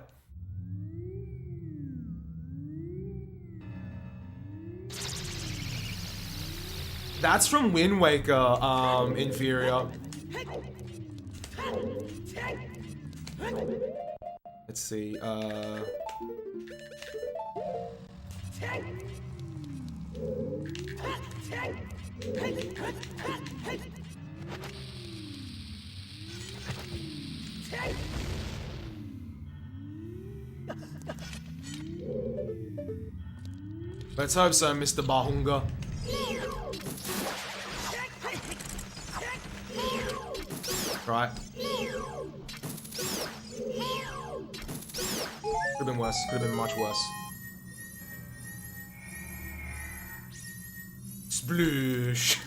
That's from Wind Waker, Inferior. Let's see, let's hope so, Mr. Bahunga. Right. Could've been worse. Could've been much worse. Sploosh.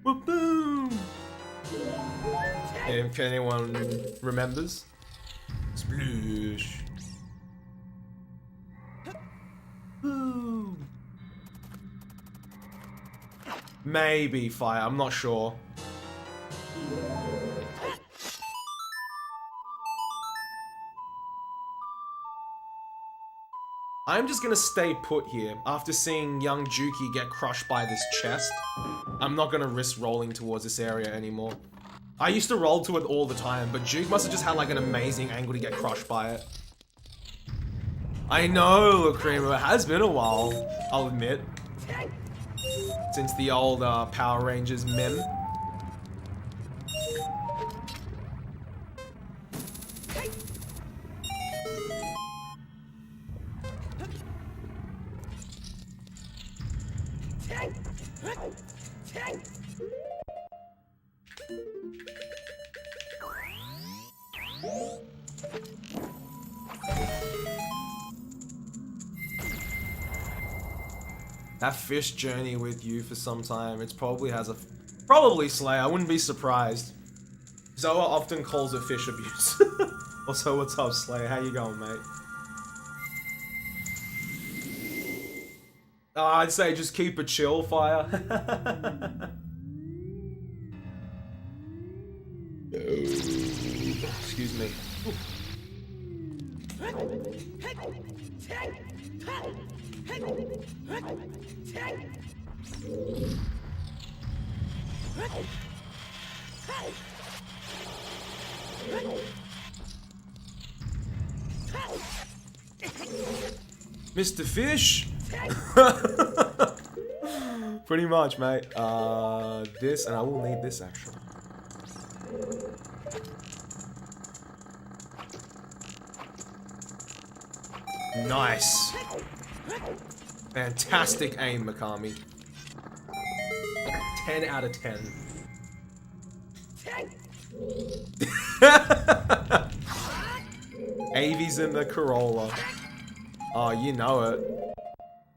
Boom. If anyone remembers. Sploosh. Boom. Maybe fire. I'm not sure. I'm just gonna stay put here. After seeing young Juki get crushed by this chest, I'm not gonna risk rolling towards this area anymore. I used to roll to it all the time, but Juke must have just had like an amazing angle to get crushed by it. I know, Ocarina, it has been a while, I'll admit. Since the old Power Rangers meme. That fish journey with you for some time, it's probably has a... Probably Slay, I wouldn't be surprised. Zoa often calls it fish abuse. Also, what's up, Slay? How you going, mate? I'd say just keep it chill, Fire. Excuse me. Mr. Fish? Pretty much, mate. This, and I will need this actually. Nice. Fantastic aim, Mikami. 10 out of 10. Avi's in the Corolla. Oh, you know it.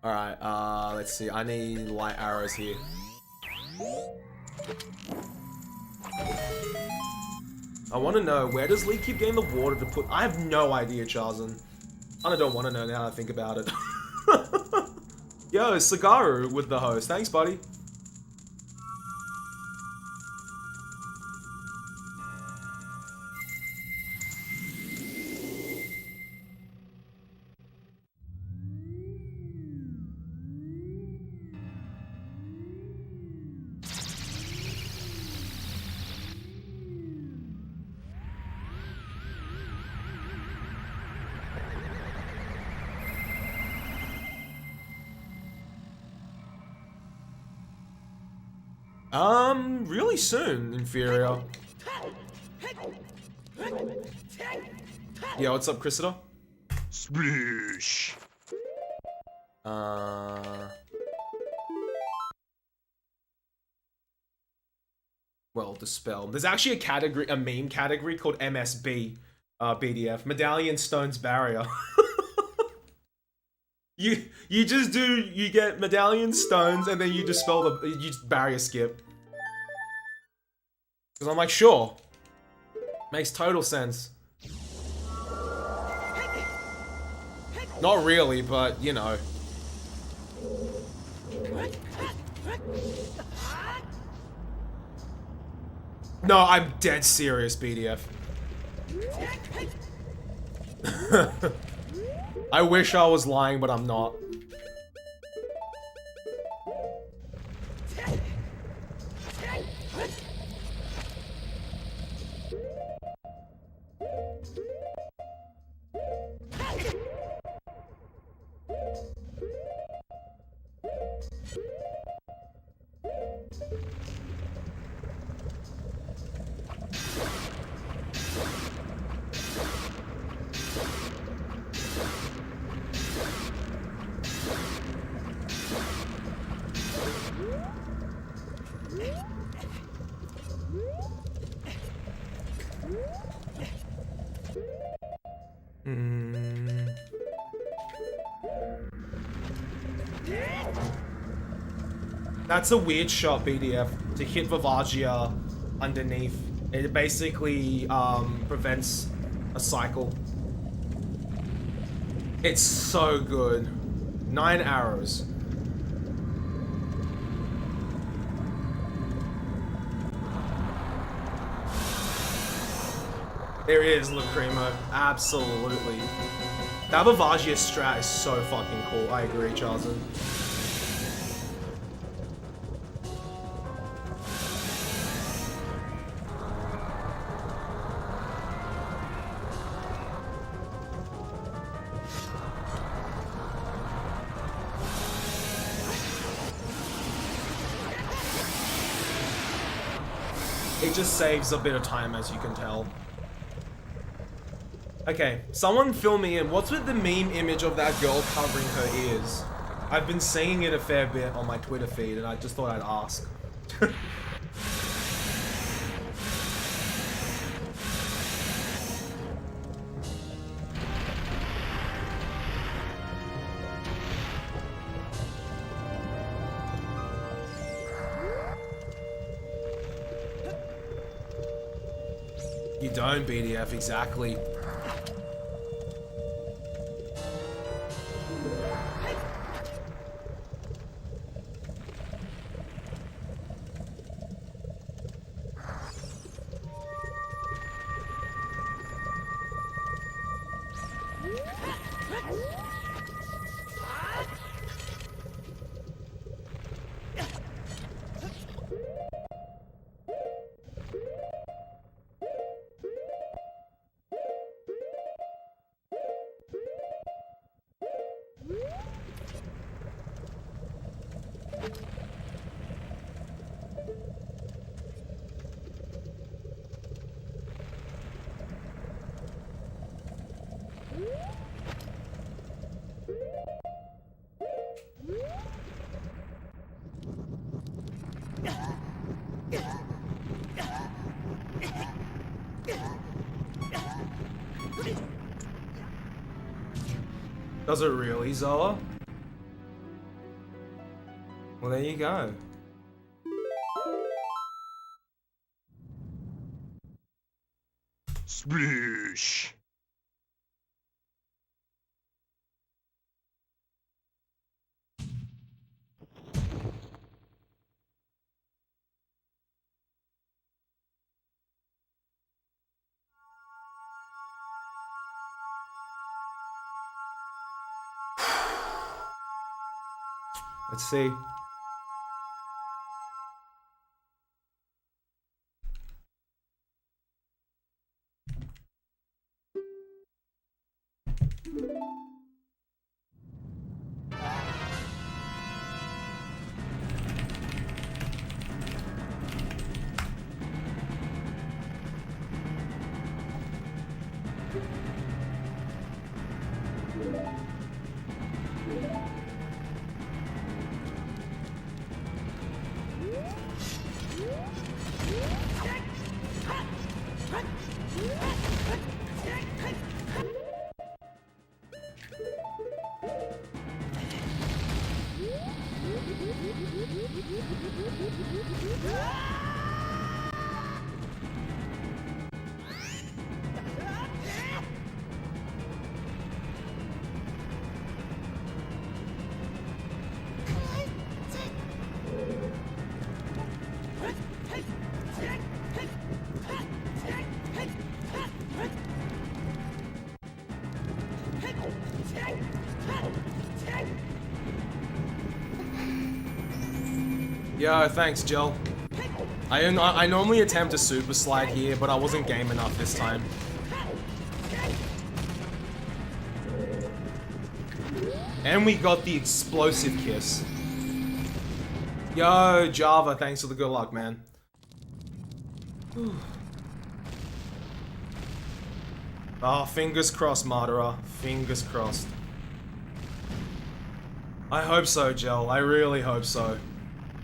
Alright, let's see. I need light arrows here. I want to know, where does Lee keep getting the water to put... I have no idea, Charzan. I don't want to know now that I think about it. Yo, Sagaru with the host. Thanks, buddy. Really soon, Inferior. Yo, what's up, Chrysida? Sploosh. Well, Dispel. There's actually a category, a meme category called MSB, BDF. Medallion Stones Barrier. You just do, you get Medallion Stones and then you dispel the, you just barrier skip. Because I'm like, sure. Makes total sense. Not really, but, you know. No, I'm dead serious, BDF. I wish I was lying, but I'm not. That's a weird shot, BDF, to hit Vivagia underneath. It basically prevents a cycle. It's so good. 9 arrows. There is Lacrimo, absolutely. That Vivagia strat is so fucking cool. I agree, Charlton. It just saves a bit of time, as you can tell. Okay, someone fill me in. What's with the meme image of that girl covering her ears? I've been seeing it a fair bit on my Twitter feed, and I just thought I'd ask. You don't, BDF, exactly. Does it really, Zoa? Well, there you go. Splish. Let's see. Yo, thanks, Jill. I normally attempt a super slide here, but I wasn't game enough this time. And we got the explosive kiss. Yo, Java, thanks for the good luck, man. Oh, fingers crossed, Martyra. Fingers crossed. I hope so, Jill. I really hope so.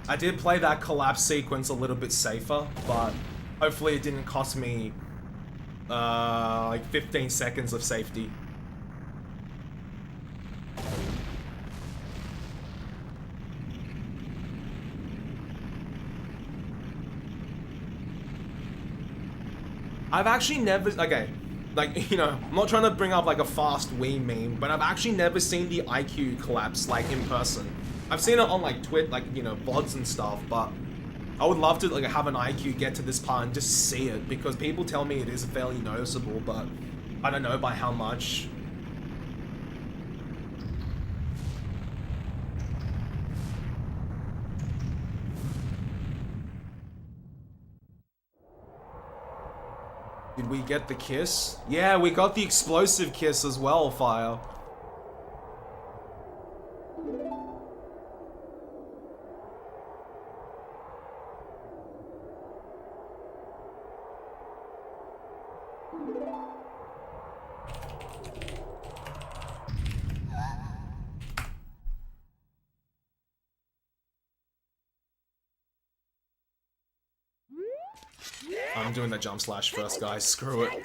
I did play that collapse sequence a little bit safer, but hopefully it didn't cost me like 15 seconds of safety. I've actually never, okay, like, you know, I'm not trying to bring up like a fast Wii meme, but I've actually never seen the IQ collapse like in person. I've seen it on like Twitch, like, you know, VODs and stuff, but I would love to like have an IQ get to this part and just see it, because people tell me it is fairly noticeable, but I don't know by how much. Did we get the kiss? Yeah, we got the explosive kiss as well, Fire. I'm doing the jump slash first, guys. Screw it. You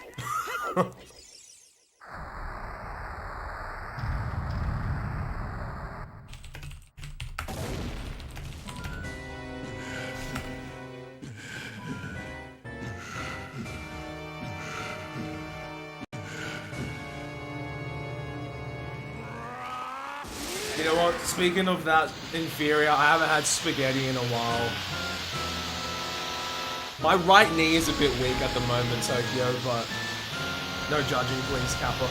know what? Speaking of that inferior, I haven't had spaghetti in a while. My right knee is a bit weak at the moment, Tokyo, but no judging, please, Kappa.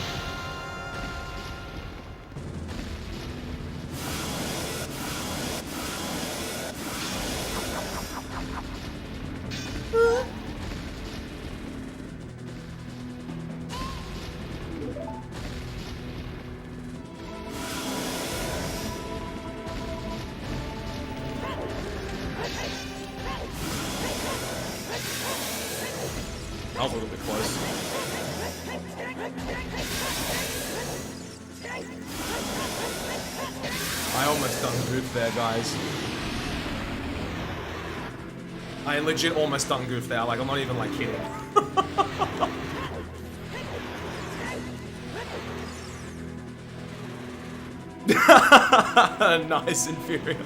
That was a little bit close. I almost done goof there, guys. I legit almost done goof there, like I'm not even like kidding. Nice, inferior.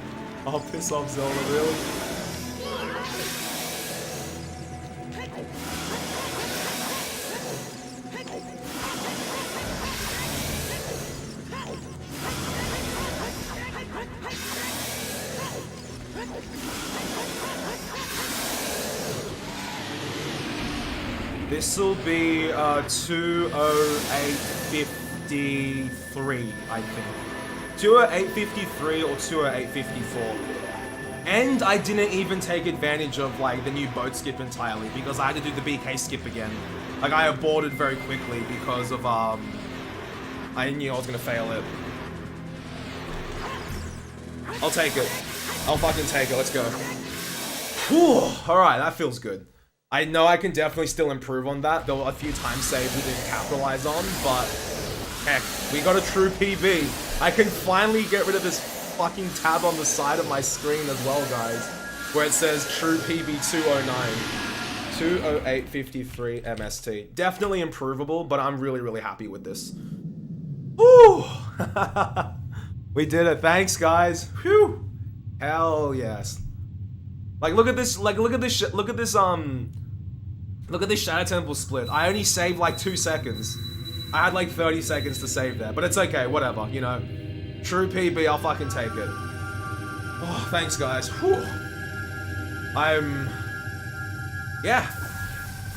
Oh, piss off, Zelda, really? This'll be 208.53, I think. 208.53 or 208.54. And I didn't even take advantage of like the new boat skip entirely, because I had to do the BK skip again. Like I aborted very quickly because of I knew I was gonna fail it. I'll take it. I'll fucking take it. Let's go. Whew. Alright, that feels good. I know I can definitely still improve on that. There were a few time saves we didn't capitalize on, but heck, we got a true PB. I can finally get rid of this fucking tab on the side of my screen as well, guys, where it says true PB 209. 208.53 MST. Definitely improvable, but I'm really, really happy with this. Woo! We did it. Thanks, guys. Whew. Hell yes. Like, look at this. Like, look at this. Look at this. Look at this Shadow Temple split. I only saved like 2 seconds. I had like 30 seconds to save there, but it's okay. Whatever. You know, true PB. I'll fucking take it. Oh, thanks, guys. Whew. Yeah.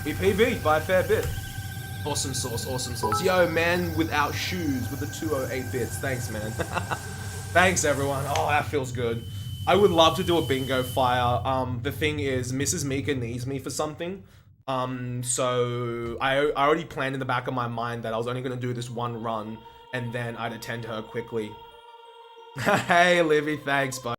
We PB by a fair bit. Awesome sauce. Awesome sauce. Yo, man without shoes with the 208 bits. Thanks, man. Thanks, everyone. Oh, that feels good. I would love to do a bingo fire. The thing is, Mrs. Mika needs me for something. So I already planned in the back of my mind that I was only going to do this one run, and then I'd attend her quickly. Hey, Livy, thanks, bud.